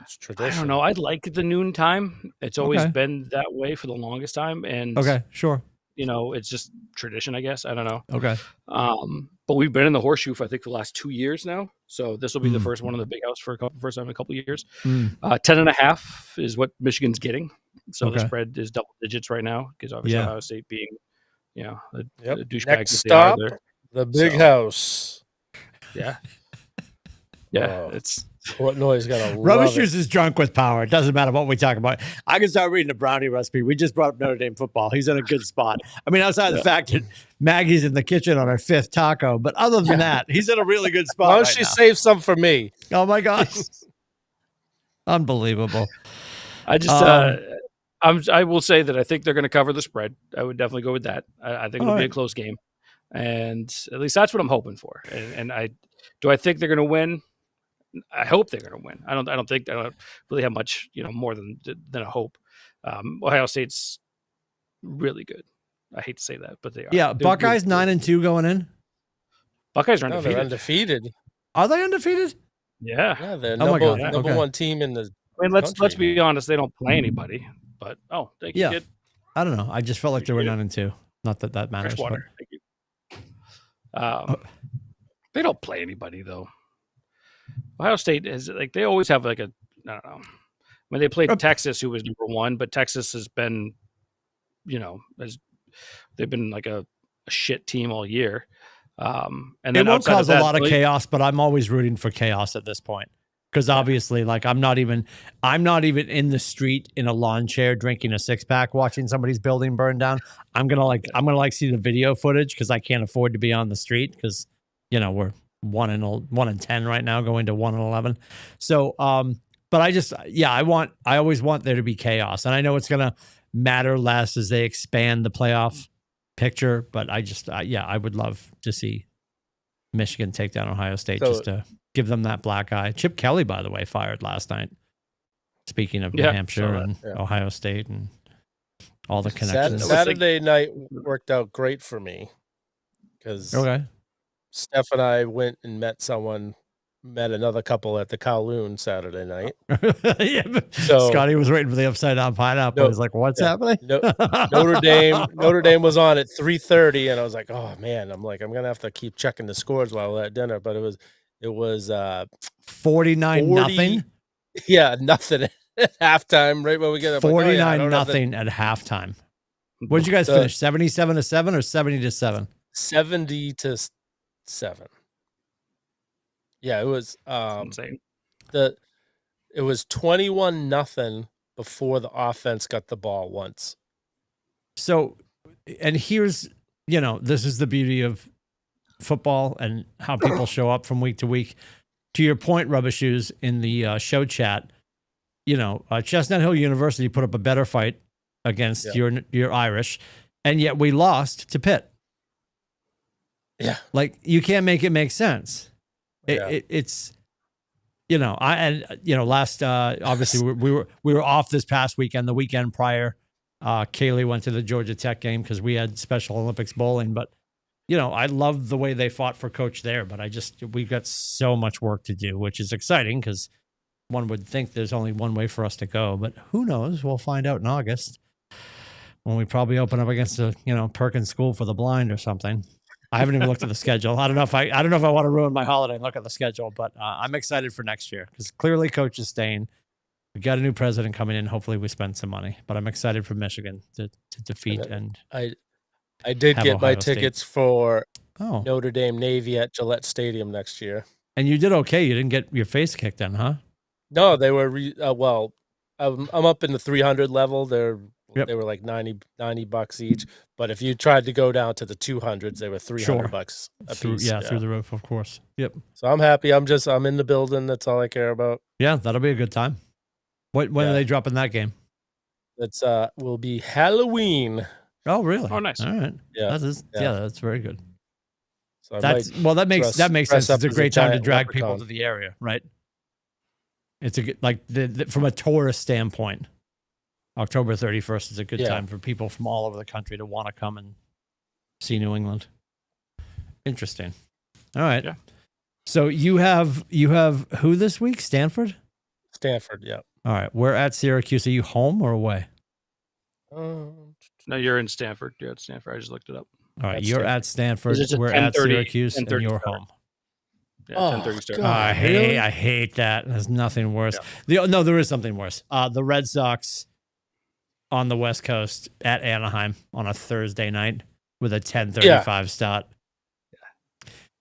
It's tradition.
I don't know. I like the noon time. It's always been that way for the longest time. And
sure.
It's just tradition, I guess. I don't know.
Okay.
But we've been in the horseshoe for, I think, for the last 2 years now. So this will be the first one in the big house for first time in a couple of years. 10.5 is what Michigan's getting. So the spread is double digits right now because obviously Ohio State being, a douchebag.
Next stop, the big house.
Yeah. Yeah. It's
Portnoy's got a
Rubbish Shoes is drunk with power. It doesn't matter what we talk about. I can start reading the brownie recipe. We just brought up Notre Dame football. He's in a good spot. I mean, outside the fact that Maggie's in the kitchen on her 5th taco, but other than that, he's in a really good spot.
Why don't she save some for me?
Oh my gosh. Unbelievable.
I just I will say that I think they're going to cover the spread. I would definitely go with that. I think it'll be a close game. And at least that's what I'm hoping for. And I think they're going to win? I hope they're going to win. I don't really have much, more than a hope. Ohio State's really good. I hate to say that, but they are.
Yeah, Buckeyes 9-2 going in.
Buckeyes are undefeated.
They're undefeated.
Are they undefeated?
Yeah.
they're
Oh my God,
number
okay.
one team in the.
I mean, let's
country.
be honest. They don't play anybody. But thank you,
Yeah.
kid.
I don't know. I just felt like they were
Appreciate
9-2. Not that that matters.
Fresh water. Thank you. They don't play anybody though. Ohio State is like they always have like a I don't know. When they played Texas, who was number one, but Texas has been, they've been like a shit team all year. And then
it won't cause
a
lot of chaos, but I'm always rooting for chaos at this point. Because obviously, like I'm not even in the street in a lawn chair drinking a 6-pack watching somebody's building burn down. I'm gonna see the video footage because I can't afford to be on the street because we're 1-10 right now, going to 1-11. So but I always want there to be chaos. And I know it's gonna matter less as they expand the playoff picture, but I would love to see Michigan take down Ohio State just to give them that black eye. Chip Kelly, by the way, fired last night. Speaking of New Hampshire and Ohio State and all the connections.
Saturday night worked out great for me because Steph and I went and met another couple at the Kowloon Saturday night.
So Scotty was waiting for the upside down pineapple. He was like, "What's happening?"
Notre Dame was on at 3:30, and I was like, "Oh man!" I'm gonna have to keep checking the scores while we're at dinner. But it was
49-0.
Yeah, nothing at halftime. Right when we get up,
49-0 at halftime. What did you guys finish? 77-7 or 70-7?
70-7. Yeah, it was
insane.
It was 21-0 before the offense got the ball once.
So, and here's, this is the beauty of football and how people show up from week to week. To your point, Rubber Shoes, in the show chat, Chestnut Hill University put up a better fight against your Irish, and yet we lost to Pitt.
Yeah.
Like, you can't make it make sense. It's last obviously we were off this past weekend. The weekend prior, Kaylee went to the Georgia Tech game because we had Special Olympics bowling. But I love the way they fought for coach there. But we've got so much work to do, which is exciting because one would think there's only one way for us to go. But who knows? We'll find out in August when we probably open up against a Perkins School for the Blind or something. I haven't even looked at the schedule. I don't know if I want to ruin my holiday and look at the schedule, but I'm excited for next year because clearly coach is staying. We got a new president coming in. Hopefully we spend some money, but I'm excited for Michigan to defeat. And
I did get my tickets for Notre Dame Navy at Gillette Stadium next year.
And you did okay. You didn't get your face kicked in, huh?
No, they were I'm up in the 300 level. They were like $90 each. But if you tried to go down to the 200s, they were $300 a piece.
Through the roof, of course. Yep.
So I'm happy. I'm in the building. That's all I care about.
Yeah, that'll be a good time. When are they dropping that game?
It's will be Halloween.
Oh, really?
Oh, nice.
All right.
Yeah.
That's very good.
So
that makes sense. It's a great time to drag
leprechaun.
people to the area, right? It's from a tourist standpoint. October 31st is a good time for people from all over the country to want to come and see New England. Interesting. All right.
Yeah.
So you have who this week? Stanford?
Stanford, yeah.
All right. We're at Syracuse. Are you home or away?
No, you're in Stanford. You're at Stanford. I just looked it up.
All right. You're at Stanford. We're at Syracuse, and you're home.
Yeah, 10:30 start.
I hate that. There's nothing worse.
Yeah.
No, there is something worse. The Red Sox on the West Coast at Anaheim on a Thursday night with a 10:35 start.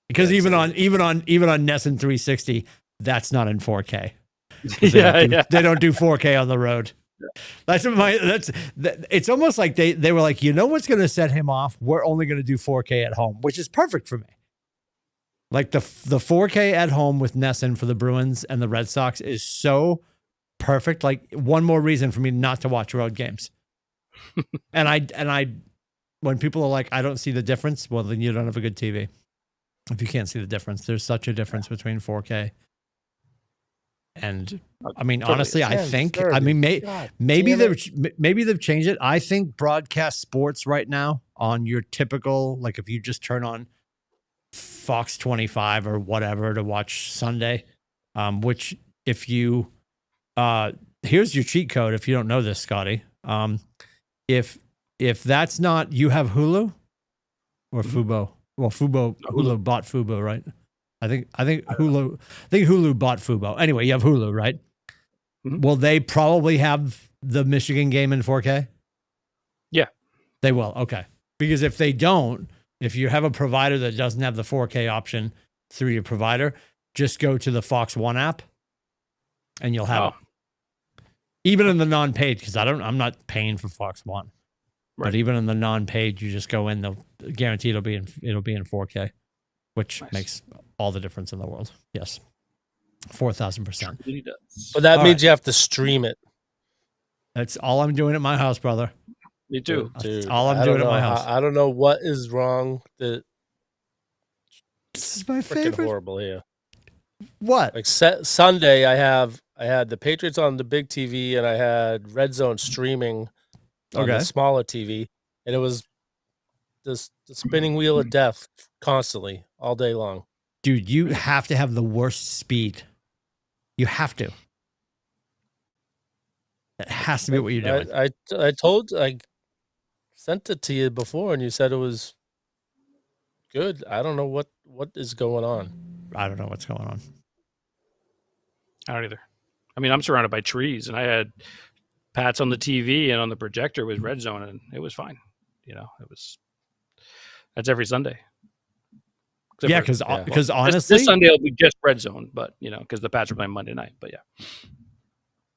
Because even on Nesson 360, that's not in 4K. They don't do 4K on the road. Yeah. It's almost like they were like, what's going to set him off? We're only going to do 4K at home, which is perfect for me. Like the 4K at home with Nesson for the Bruins and the Red Sox is so perfect. Like one more reason for me not to watch road games. and I, when people are like, I don't see the difference. Well, then you don't have a good TV. If you can't see the difference, there's such a difference between 4K. And I mean, honestly, I think, maybe they've changed it. I think broadcast sports right now on your typical, like if you just turn on Fox 25 or whatever to watch Sunday, which if you here's your cheat code if you don't know this, Scotty. If that's not, you have Hulu or Fubo. Well, Hulu bought Fubo, right? I think Hulu bought Fubo. Anyway, you have Hulu, right?
Mhm.
Will they probably have the Michigan game in 4K?
Yeah.
They will. Okay. Because if they don't, if you have a provider that doesn't have the 4K option through your provider, just go to the Fox One app and you'll have it. Even in the non-paid, because I'm not paying for Fox One.
Right.
But even in the non-paid, you just go in, they'll guarantee it'll be in 4K, which makes all the difference in the world. Yes. 4,000%.
Really does.
But that means you have to stream it.
That's all I'm doing at my house, brother.
Me too.
That's all I'm doing at my house.
I don't know what is wrong. This
is my
freaking
favorite.
Horrible here.
What?
Like Sunday, I had the Patriots on the big TV, and I had Red Zone streaming on the smaller TV, and it was the spinning wheel of death constantly all day long.
Dude, you have to have the worst speed. You have to. It has to be what you're doing.
I sent it to you before, and you said it was good. I don't know what is going on.
I don't know what's going on.
I don't either. I mean, I'm surrounded by trees, and I had Pats on the TV, and on the projector was Red Zone, and it was fine. That's every Sunday.
Yeah, because honestly,
this Sunday will be just Red Zone, but because the Pats are playing Monday night. But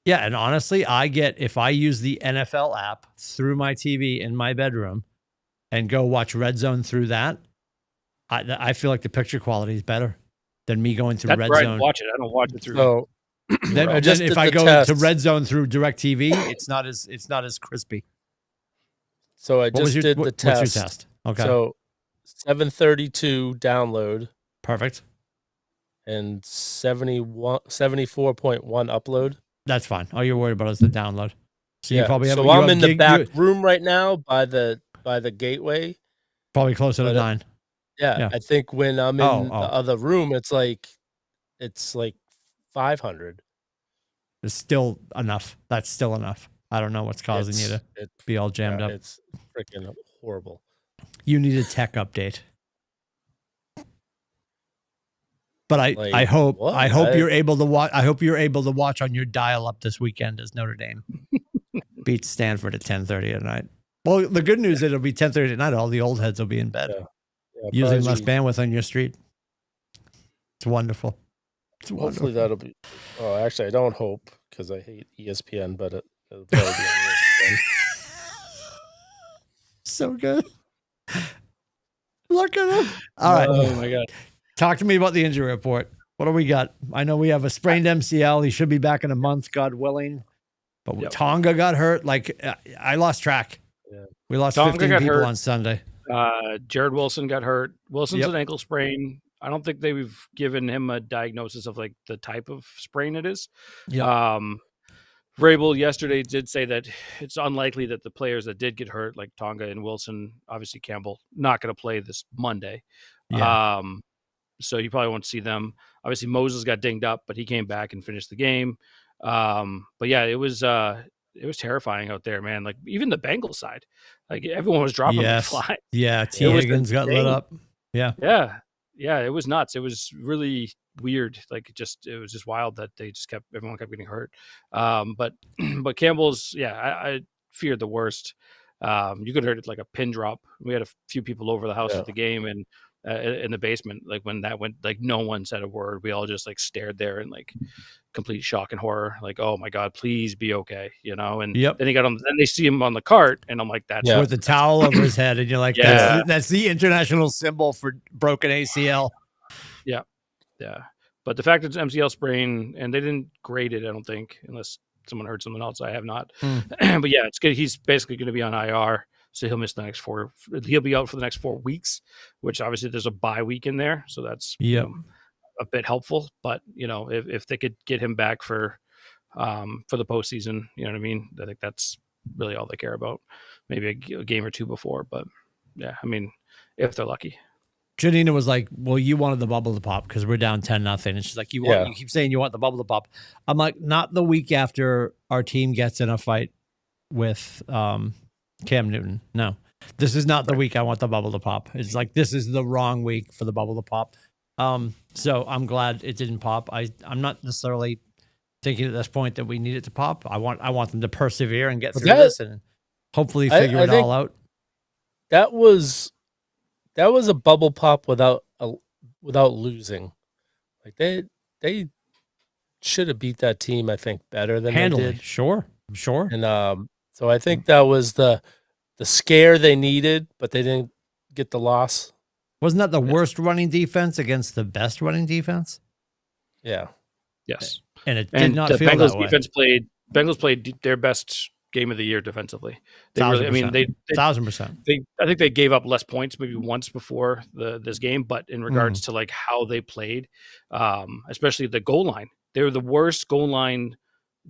yeah, and honestly, if I use the NFL app through my TV in my bedroom and go watch Red Zone through that, I feel like the picture quality is better than me going through Red Zone.
I watch it. I don't watch it through.
So
then if I go to Red Zone through DirecTV, it's not as crispy.
So I just did the test.
What's your test? Okay.
So 732 download.
Perfect.
And 74.1 upload.
That's fine. All you're worried about is the download. So you probably have.
So I'm in the back room right now by the gateway.
Probably closer to 9.
Yeah, I think when I'm in the other room, it's like 500.
It's still enough. That's still enough. I don't know what's causing you to be all jammed up.
It's freaking horrible.
You need a tech update. But I hope you're able to watch. I hope you're able to watch on your dial-up this weekend as Notre Dame beats Stanford at 10:30 at night. Well, the good news is it'll be 10:30 at night. All the old heads will be in bed, using less bandwidth on your street. It's wonderful.
Hopefully that'll be. Oh, actually, I don't hope because I hate ESPN, but it'll probably be on ESPN.
So good. Look at him. All right.
Oh my God.
Talk to me about the injury report. What do we got? I know we have a sprained MCL. He should be back in a month, God willing. But Tonga got hurt. Like, I lost track. Yeah. We lost Tonga 15 people on Sunday.
Jared Wilson got hurt. Wilson's an ankle sprain. I don't think they've given him a diagnosis of like the type of sprain it is.
Yeah.
Vrabel yesterday did say that it's unlikely that the players that did get hurt, like Tonga and Wilson, obviously Campbell, not going to play this Monday.
Yeah.
So you probably won't see them. Obviously Moses got dinged up, but he came back and finished the game. But yeah, it was terrifying out there, man. Like even the Bengals side, like everyone was dropping like flies.
Yeah. T. Higgins got lit up. Yeah.
Yeah. Yeah. It was nuts. It was really weird. Like it was just wild that everyone kept getting hurt. But Campbell's, I feared the worst. You could have heard it like a pin drop. We had a few people over the house at the game and in the basement, like when that went, like no one said a word. We all just like stared there in like complete shock and horror. Like, oh my God, please be okay, And then he got on. Then they see him on the cart, and I'm like, that's
with the towel over his head, and you're like, that's the international symbol for broken ACL.
Yeah, yeah. But the fact that it's MCL sprain, and they didn't grade it, I don't think, unless someone heard something else. I have not. But yeah, it's good. He's basically going to be on IR. So he'll miss he'll be out for the next 4 weeks, which obviously there's a bye week in there. So that's a bit helpful. But, if they could get him back for the postseason, you know what I mean? I think that's really all they care about. Maybe a game or two before. But yeah, I mean, if they're lucky.
Janina was like, well, you wanted the bubble to pop because we're down 10-0. And she's like, you keep saying you want the bubble to pop. I'm like, not the week after our team gets in a fight with Cam Newton. No, this is not the week I want the bubble to pop. It's like, this is the wrong week for the bubble to pop. So I'm glad it didn't pop. I'm not necessarily thinking at this point that we need it to pop. I want them to persevere and get through this and hopefully figure it all out.
That was a bubble pop without losing. Like they should have beat that team, I think, better than they did.
Sure.
And so I think that was the scare they needed, but they didn't get the loss.
Wasn't that the worst running defense against the best running defense?
Yeah.
Yes.
And it did not feel
Bengals
that way.
Bengals played their best game of the year defensively. They
1,000%.
really, I mean, they
1,000%.
I think they gave up less points maybe once before this game, but in regards to like how they played, especially the goal line, they were the worst goal line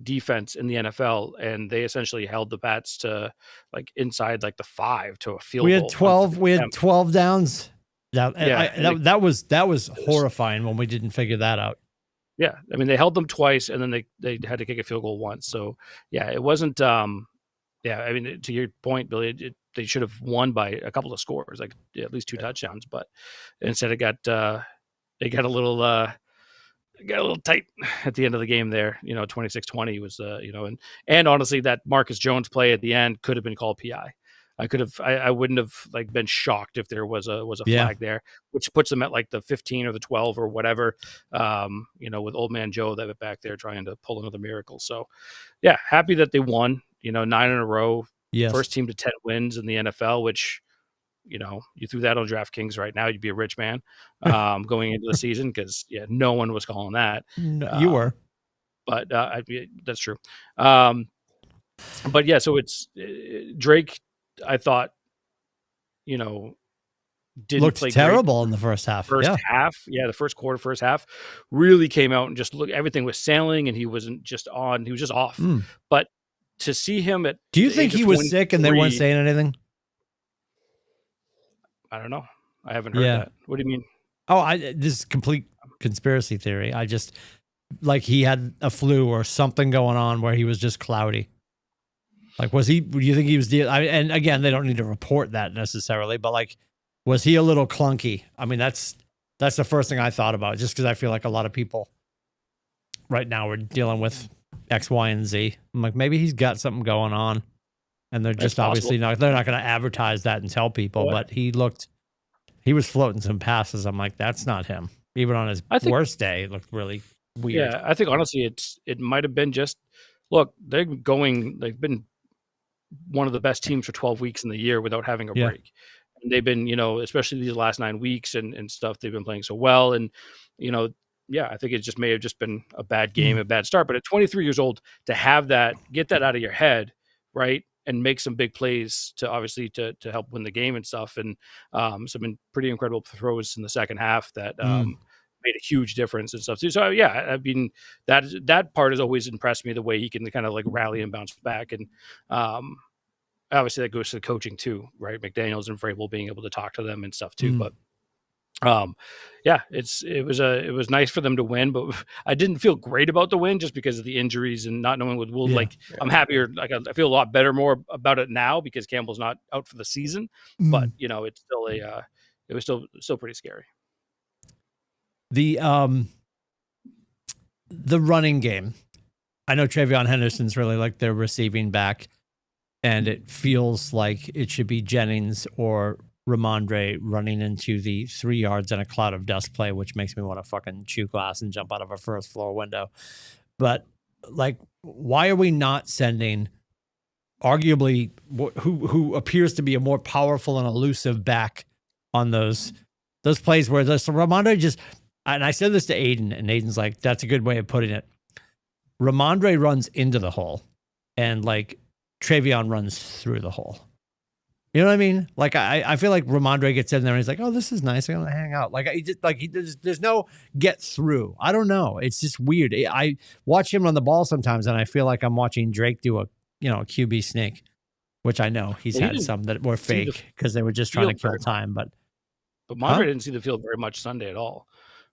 defense in the NFL, and they essentially held the Pats to like inside like the 5 to a field goal.
We had 12 downs. That was
it
horrifying when we didn't figure that out.
Yeah, I mean they held them twice, and then they had to kick a field goal once. So yeah, it wasn't. I mean, to your point, Billy, they should have won by a couple of scores, like at least 2 touchdowns. But instead, it got a little tight at the end of the game there. 26-20 was and honestly, that Marcus Jones play at the end could have been called PI. I wouldn't have like been shocked if there was a flag there, which puts them at like the 15 or the 12 or whatever, with old man Joe that back there trying to pull another miracle. So yeah, happy that they won, 9 in a row, first team to 10 wins in the NFL, which, you threw that on DraftKings right now, you'd be a rich man going into the season. Cause no one was calling that.
No, you were,
but that's true. But yeah, so it's Drake, I thought, didn't
looked terrible in the first half.
The first quarter, first half really came out and just everything was sailing, and he wasn't just on; he was just off. But to see him
do you think he was sick and they weren't saying anything?
I don't know. I haven't heard that. What do you mean?
Oh, this is complete conspiracy theory. I just like he had a flu or something going on where he was just cloudy. Like, do you think he was and again, they don't need to report that necessarily, but like, was he a little clunky? I mean, that's the first thing I thought about, just because I feel like a lot of people right now are dealing with X, Y, and Z. I'm like, maybe he's got something going on, and they're just obviously they're not going to advertise that and tell people, but he was floating some passes. I'm like, that's not him. Even on his worst day, it looked really weird.
Yeah, I think honestly, it might have been just, look, they've been one of the best teams for 12 weeks in the year without having a break. And they've been, especially these last 9 weeks and stuff, they've been playing so well. And, I think it just may have just been a bad game, a bad start. But at 23 years old, to have that, get that out of your head, right, and make some big plays to obviously to help win the game and stuff. And some pretty incredible throws in the second half that made a huge difference and stuff too. So yeah, I mean that part has always impressed me, the way he can kind of like rally and bounce back. And obviously that goes to the coaching too, right? McDaniels and Vrabel being able to talk to them and stuff too. But it was nice for them to win, but I didn't feel great about the win just because of the injuries and not knowing what will I'm happier. Like I feel a lot better more about it now because Campbell's not out for the season, but it's still it was still pretty scary.
The running game. I know Travion Henderson's really like their receiving back, and it feels like it should be Jennings or Ramondre running into the 3 yards and a cloud of dust play, which makes me want to fucking chew glass and jump out of a first floor window. But like, why are we not sending arguably who appears to be a more powerful and elusive back on those plays where Ramondre just, and I said this to Aiden, and Aiden's like, that's a good way of putting it. Ramondre runs into the hole, and like Travion runs through the hole. You know what I mean? Like I feel like Ramondre gets in there and he's like, "Oh, this is nice. I'm gonna hang out." There's no get through. I don't know. It's just weird. I watch him run the ball sometimes, and I feel like I'm watching Drake do a QB sneak, which I know he's had some that were fake because they were just trying to kill time. But
But Mondre didn't see the field very much Sunday at all.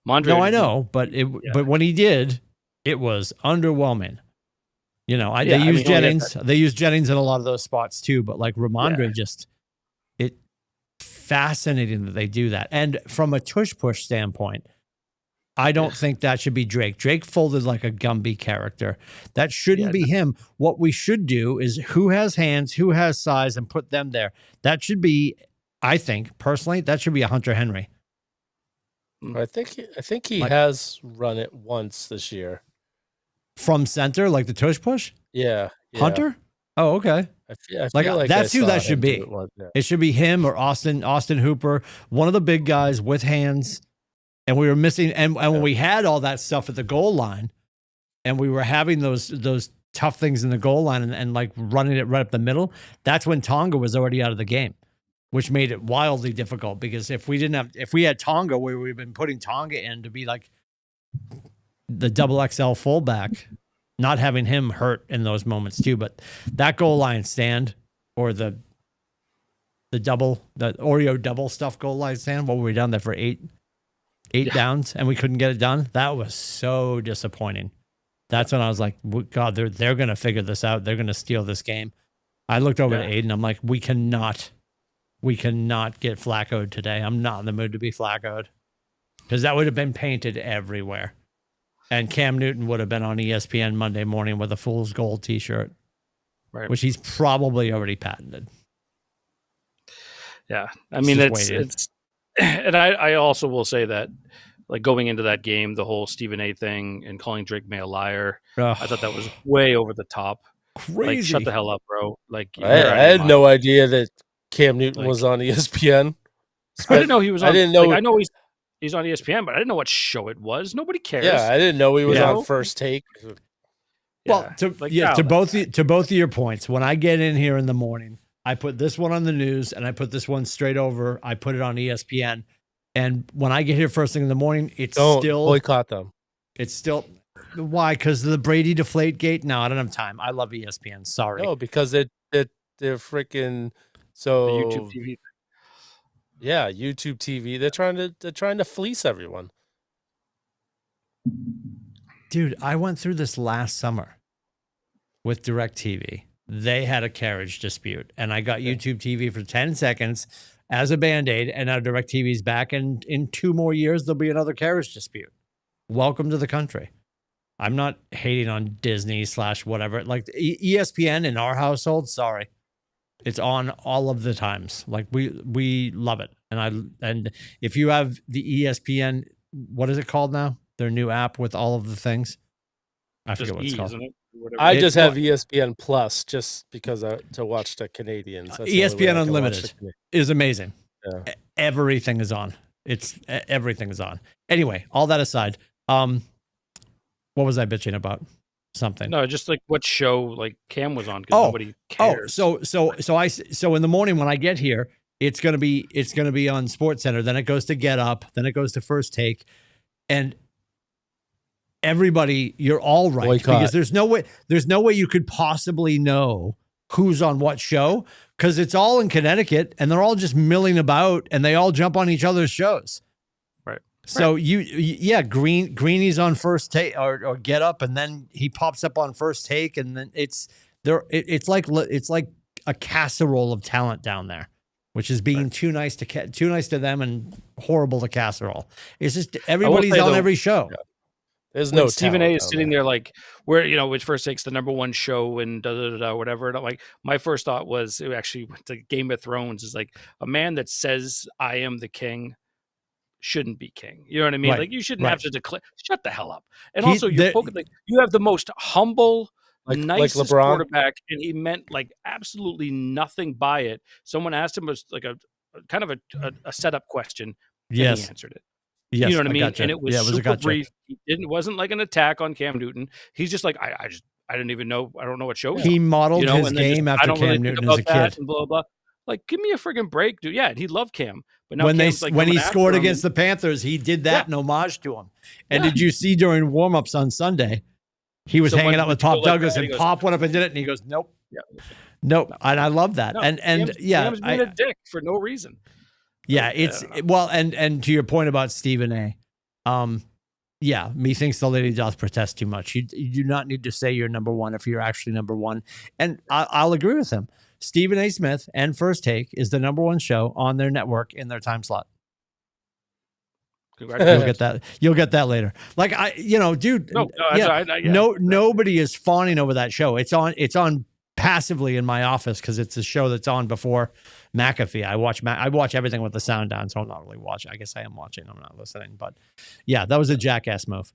Mondre.
No, I know, but when he did, it was underwhelming. They use Jennings. They use Jennings in a lot of those spots too. But like Ramondre, it fascinating that they do that. And from a tush push standpoint, I don't think that should be Drake. Drake folded like a Gumby character. That shouldn't be him. What we should do is who has hands, who has size, and put them there. That should be, I think personally, that should be a Hunter Henry.
I think he has run it once this year.
From center, like the tush push?
Yeah.
Hunter? Oh, okay.
I feel like
that's who that should be. It should be him or Austin Hooper, one of the big guys with hands. And we were missing, and when we had all that stuff at the goal line, and we were having those tough things in the goal line and like running it right up the middle, that's when Tonga was already out of the game, which made it wildly difficult. Because if we had Tonga, where we've been putting Tonga in to be like the double XL fullback, not having him hurt in those moments too. But that goal line stand or the Oreo double stuff goal line stand, what were we down there for eight downs and we couldn't get it done? That was so disappointing. That's when I was like, God, they're going to figure this out. They're going to steal this game. I looked over at Aiden. I'm like, we cannot get Flacco'd today. I'm not in the mood to be Flacco'd, because that would have been painted everywhere. And Cam Newton would have been on ESPN Monday morning with a Fool's Gold t-shirt, right, which he's probably already patented.
Yeah. I mean, it's, and I also will say that, like, going into that game, the whole Stephen A thing and calling Drake May a liar, I thought that was way over the top.
Crazy.
Like, shut the hell up, bro. Like,
I had no idea that Cam Newton was on ESPN.
I didn't know he was on.
I didn't know.
Like, I know he's on ESPN, but I didn't know what show it was. Nobody cares.
Yeah, I didn't know he was on First Take.
Well, to both of your points, when I get in here in the morning, I put this one on the news and I put this one straight over. I put it on ESPN. And when I get here first thing in the morning, still
boycott them.
It's still why? Because of the Brady Deflate Gate? No, I don't have time. I love ESPN. Sorry.
No, because they're freaking so
the YouTube TV.
Yeah, YouTube TV. They're trying to fleece everyone.
Dude, I went through this last summer with DirecTV. They had a carriage dispute, and I got YouTube TV for 10 seconds as a Band-Aid, and now DirecTV's back, and in 2 more years, there'll be another carriage dispute. Welcome to the country. I'm not hating on Disney / whatever. Like ESPN in our household, sorry. It's on all of the times. Like we love it. And if you have the ESPN, what is it called now? Their new app with all of the things. I forget what it's called.
Isn't it?
I just have ESPN Plus just because to watch the Canadians.
ESPN Unlimited is amazing. Yeah. Everything is on. Everything is on. Anyway, all that aside, what was I bitching about? Something.
No, just like what show like Cam was on, because nobody cares.
So in the morning when I get here, it's gonna be on SportsCenter. Then it goes to Get Up. Then it goes to First Take, and everybody, you're all right. Boycott. Because there's no way you could possibly know who's on what show, because it's all in Connecticut and they're all just milling about and they all jump on each other's shows.
Right.
So Greeny's on First Take or Get Up, and then he pops up on First Take, and then it's like a casserole of talent down there, which is being too nice to them and horrible to casserole. It's just everybody's on every show.
Yeah. There's no
Stephen A is sitting there like, where, which First Take's the #1 show and whatever. And I'm like, my first thought was, it actually went to Game of Thrones, is like, a man that says I am the king shouldn't be king. You know what I mean? Right. Like, you shouldn't have to declare. Shut the hell up. And also, you have the most humble, nicest quarterback, and he meant like absolutely nothing by it. Someone asked him like a kind of a setup question.
Yes,
and he answered it.
Yes,
you know what I mean?
Gotcha.
And it was super brief. It wasn't like an attack on Cam Newton. He's just like, I didn't even know. I don't know what show
he modeled his game after Cam Newton as a kid.
And blah, blah. Like, give me a friggin' break, dude. Yeah, he loved Cam. But now
when he scored against the Panthers, he did that in homage to him. And did you see during warm-ups on Sunday, he was hanging out with Pop Douglas, and Pop went up and did it, and he goes, nope. Yeah. Nope. And I love that.
No, Cam's being a dick for no reason.
Yeah, well, and to your point about Stephen A. Yeah, methinks the lady doth protest too much. You do not need to say you're number one if you're actually number one. And I'll agree with him. Stephen A. Smith and First Take is the number one show on their network in their time slot.
Congratulations.
You'll get that later. Like dude. Nobody is fawning over that show. It's on passively in my office because it's a show that's on before McAfee. I watch everything with the sound down, so I'm not really watching. I guess I am watching. I'm not listening, but yeah, that was a jackass move.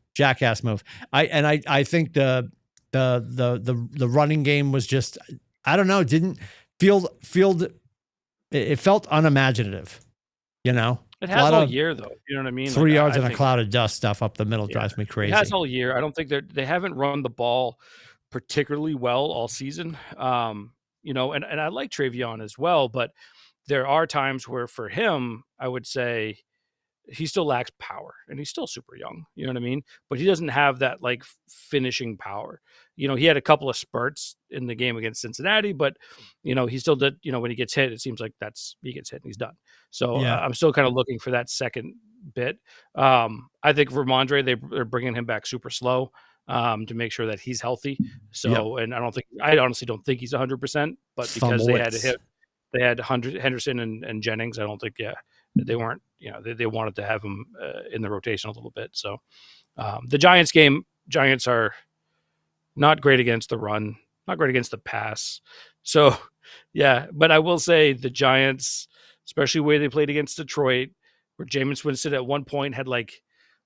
I think the running game was just, I don't know, didn't feel it felt unimaginative,
It has all year, though. You know what I mean?
3 yards and a cloud of dust stuff up the middle drives me crazy.
It has all year. I don't think they haven't run the ball particularly well all season. And I like Travion as well, but there are times where for him, I would say he still lacks power, and he's still super young. You know what I mean? But he doesn't have that like finishing power. He had a couple of spurts in the game against Cincinnati, but he still did. When he gets hit, it seems like he gets hit and he's done. So I'm still kind of looking for that second bit. I think Ramondre, they're bringing him back super slow to make sure that he's healthy. So, and I honestly don't think he's 100%, but because they had Henderson and Jennings, I don't think, they weren't, they wanted to have him in the rotation a little bit. So the Giants are not great against the run, not great against the pass. So, but I will say the Giants, especially the way they played against Detroit, where Jameis Winston at one point had like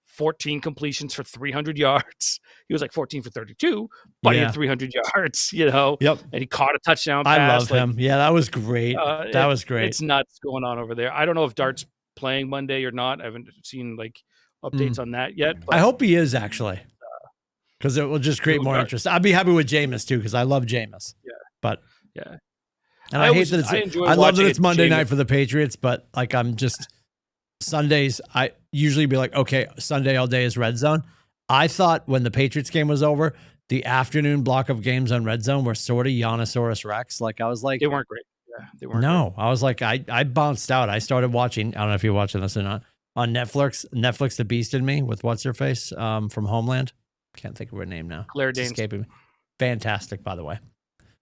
14 completions for 300 yards. He was like 14 for 32, but he had 300 yards, Yep. And he caught a touchdown pass.
I love him. Yeah, that was great. That was great.
It's nuts going on over there. I don't know if Dart's playing Monday or not. I haven't seen like updates on that yet. But
I hope he is actually, because it will just create more interest. I'd be happy with Jameis too, because I love Jameis.
Yeah.
But
yeah.
And I hate that I love that it's Monday night for the Patriots, but like I'm just Sundays, I usually be like, okay, Sunday all day is Red Zone. I thought when the Patriots game was over, the afternoon block of games on Red Zone were sort of Yanosaurus Rex. Like I was like,
they weren't great. Yeah, they weren't.
No, great. I was like, I bounced out. I started watching. I don't know if you're watching this or not on Netflix. Netflix, The Beast in Me with what's her face from Homeland. Can't think of her name now.
Claire Danes.
Escaping me. Fantastic, by the way.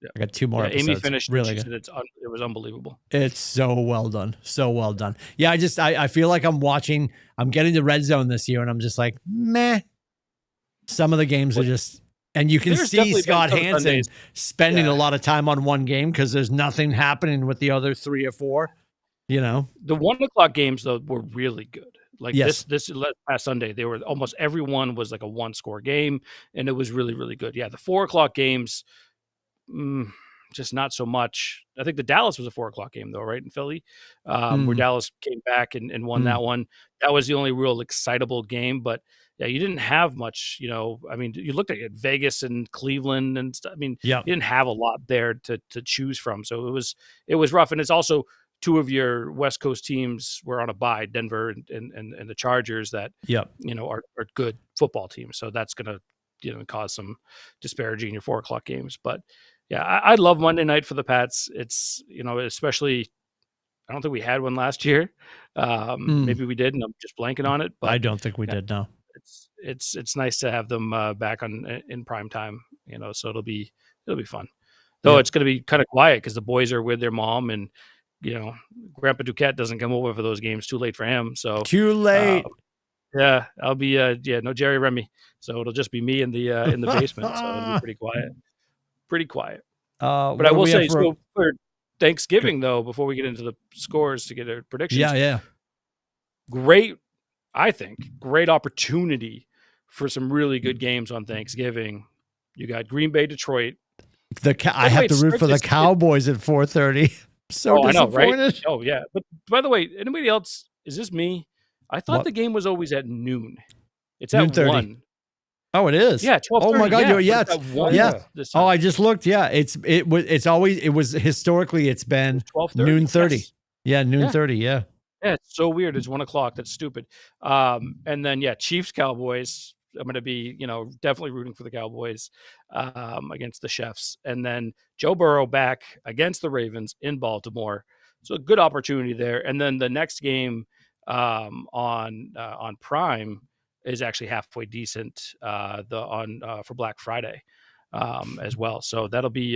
Yeah. I got 2 more episodes.
Amy finished.
Really
good. It was unbelievable.
It's so well done. So well done. Yeah, I feel like I'm getting the Red Zone this year, and I'm just like, meh. Some of the games are just, and you can see Scott Hansen spending a lot of time on one game because there's nothing happening with the other 3 or 4. The
1:00 games though were really good. Like this past Sunday, they were almost everyone was like a 1-score game, and it was really, really good. Yeah, the 4:00 games. Just not so much. I think the Dallas was a 4:00 game though, right? In Philly, where Dallas came back and won that one. That was the only real excitable game, but yeah, you didn't have much, I mean, you looked at Vegas and Cleveland and stuff. I mean, you didn't have a lot there to choose from. So it was rough. And it's also 2 of your West Coast teams were on a bye, Denver and the Chargers that, are good football teams. So that's going to, cause some disparity in your 4:00 games. But yeah, I love Monday night for the Pats. It's, especially, I don't think we had one last year. Maybe we did, and I'm just blanking on it. But
I don't think we did. No,
it's nice to have them back in prime time. So it'll be fun. Though it's going to be kind of quiet because the boys are with their mom, and Grandpa Duquette doesn't come over for those games. Too late for him. So
too late.
Yeah, I'll be no Jerry Remy. So it'll just be me in the basement. So it'll be pretty quiet. But I will say, so for Thanksgiving though, before we get into the scores to get our predictions. Great opportunity for some really good games on Thanksgiving. You got Green Bay, Detroit.
I have to root for the Cowboys at 4:30. So disappointed.
I know, right? Oh yeah. But by the way, anybody else? Is this me? I thought the game was always at noon. It's at 1.
Oh, it is.
Yeah, 12:30.
Oh my God,
yeah.
Oh, I just looked. Yeah, it was historically it's been
12:30.
12:30.
Yes.
Yeah, 12:30. Yeah.
Yeah, it's so weird. It's 1:00. That's stupid. And then Chiefs Cowboys. I'm going to be definitely rooting for the Cowboys against the Chefs, and then Joe Burrow back against the Ravens in Baltimore. So a good opportunity there. And then the next game on Prime is actually halfway decent for Black Friday as well. So that'll be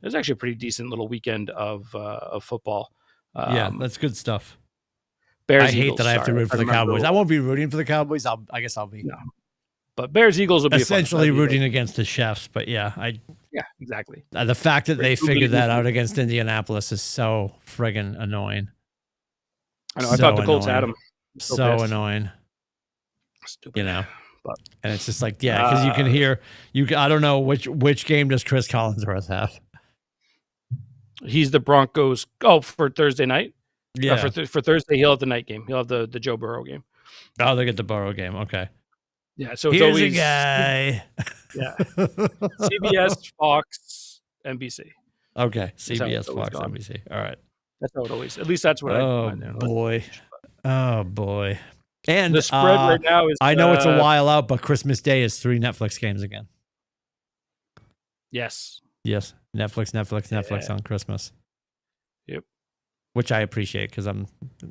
there's actually a pretty decent little weekend of football.
Yeah, that's good stuff.
Bears,
I hate
Eagles,
that I have to root for the Cowboys. I won't be rooting for the Cowboys. I guess I'll be.
No. But Bears, Eagles will be
essentially rooting against the Chefs. But yeah,
exactly.
The fact that they figured that out against Indianapolis is so friggin' annoying.
I know. I thought the Colts had them.
So annoying.
Stupid.
You know.
But,
and it's just like, because you can hear I don't know which game does Chris Collinsworth have?
He's the Broncos. Oh, for Thursday night.
Yeah.
For Thursday, he'll have the night game. He'll have the Joe Burrow game.
Oh, they get the Burrow game. Okay.
Yeah. So it's
Here's
always
a guy.
Yeah. CBS, Fox, NBC.
Okay. CBS, Fox, NBC. All right.
That's how it always. At least that's what
I boy. Oh boy. And
the spread right now is.
I know it's a while out, but Christmas Day is 3 Netflix games again.
Yes.
Netflix on Christmas.
Yep.
Which I appreciate because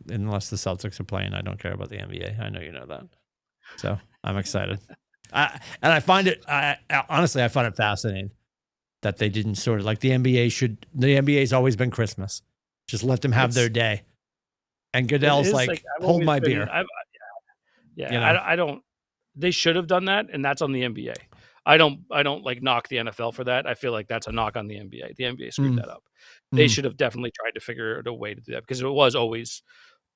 unless the Celtics are playing, I don't care about the NBA. I know you know that. So I'm excited. I find it, honestly, I find it fascinating that they didn't sort of like the NBA's always been Christmas. Just let them have their day. And Goodell's like hold my beer.
I don't, they should have done that. And that's on the NBA. I don't like knock the NFL for that. I feel like that's a knock on the NBA. The NBA screwed that up. They should have definitely tried to figure out a way to do that because it was always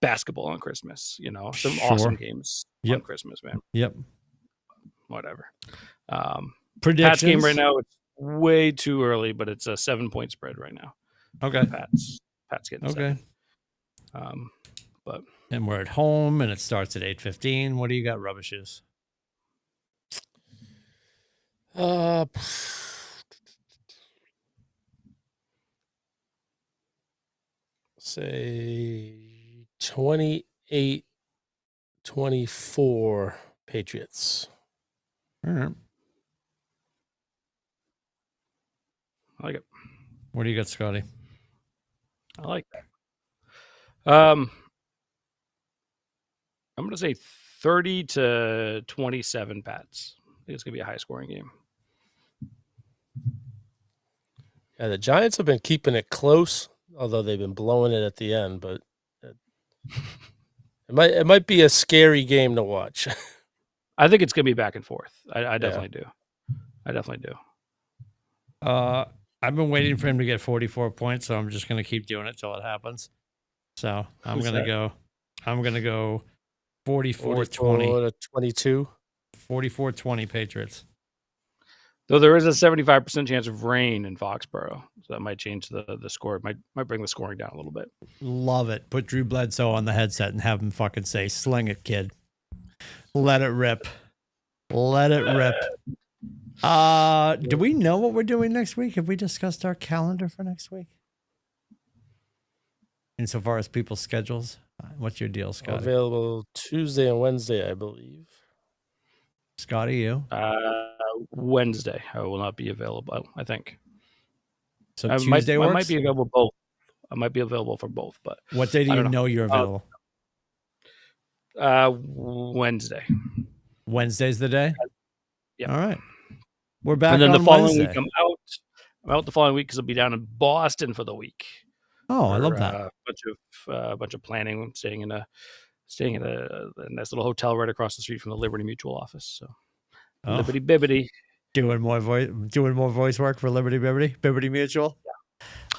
basketball on Christmas, some awesome games on Christmas, man.
Yep.
Whatever.
Predictions.
Pat's game right now, it's way too early, but it's a 7-point spread right now.
Okay.
Pat's getting 7.
And we're at home and it starts at 8:15. What do you got, Rubbishes?
Say 28-24 Patriots.
All right.
I like it.
What do you got, Scotty?
I like that. I'm going to say 30-27 Pats. I think it's going to be a high-scoring game.
Yeah, the Giants have been keeping it close, although they've been blowing it at the end. But it might be a scary game to watch.
I think it's going to be back and forth. I definitely do. I definitely do.
I've been waiting for him to get 44 points, so I'm just going to keep doing it till it happens. So I'm going to go 44-20.
22.
44-20 Patriots.
Though there is a 75% chance of rain in Foxborough, so that might change the score. It might bring the scoring down a little bit.
Love it. Put Drew Bledsoe on the headset and have him fucking say, "Sling it, kid. Let it rip. Let it rip." Do we know what we're doing next week? Have we discussed our calendar for next week? Insofar as people's schedules, what's your deal, Scotty?
Available Tuesday and Wednesday, I believe.
Scotty, you?
Wednesday, I will not be available. I think.
So Tuesday works?
I might be available both. I might be available for both, but
what day do you know you're available?
Wednesday.
Wednesday's the day.
Yeah.
All right. We're back.
And then
on
the following
Wednesday.
week, I'm out the following week because I'll be down in Boston for the week.
Oh, I love that.
A bunch of planning. I'm staying in a nice little hotel right across the street from the Liberty Mutual office. So Liberty Bibbity.
Doing more voice work for Liberty Mutual.
Yeah.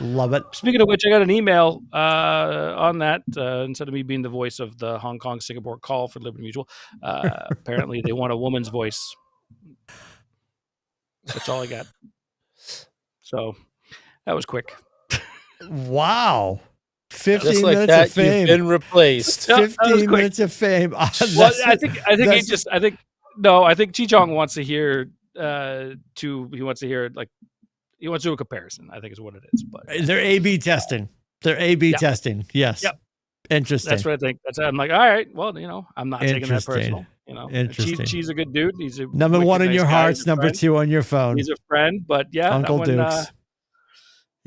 Love it.
Speaking of which, I got an email on that. Instead of me being the voice of the Hong Kong Singapore call for Liberty Mutual, apparently they want a woman's voice. That's all I got. So that was quick.
Wow. 15
Just like
minutes
that,
of fame.
you've been replaced.
15 minutes of fame.
Well, I think Chi Chong wants to hear he wants to do a comparison, I think is what it is. But
they're A/B testing. Testing. Yes.
Yep.
Interesting.
That's what I think. I'm like, all right, well, I'm not taking that personal.
Interesting.
She's a good dude. He's a
number one in
nice
your
guy.
hearts, number 2 on your phone.
He's a friend, but yeah,
Uncle Dukes.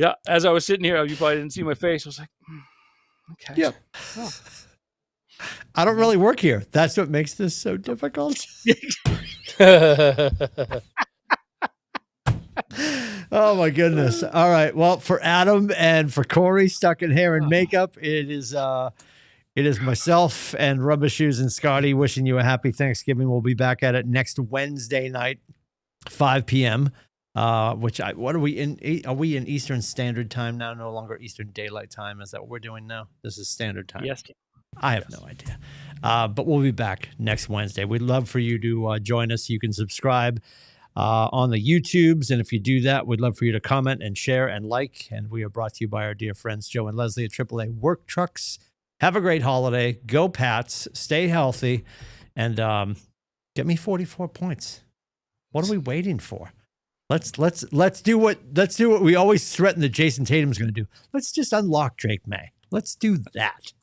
Yeah, as I was sitting here, you probably didn't see my face. I was like, okay.
Yep.
Oh.
I don't really work here. That's what makes this so difficult. Oh my goodness. All right. Well, for Adam and for Corey stuck in hair and makeup, it is myself and Rubber Shoes and Scotty wishing you a happy Thanksgiving. We'll be back at it next Wednesday night, 5 p.m. What are we in? Are we in Eastern Standard Time now? No longer Eastern Daylight Time. Is that what we're doing now? This is Standard Time.
Yes.
I have no idea. But we'll be back next Wednesday. We'd love for you to join us. You can subscribe on the YouTubes. And if you do that, we'd love for you to comment and share and like. And we are brought to you by our dear friends, Joe and Leslie at AAA Work Trucks. Have a great holiday. Go Pats. Stay healthy. And get me 44 points. What are we waiting for? Let's do what we always threaten that Jason Tatum's going to do. Let's just unlock Drake May. Let's do that.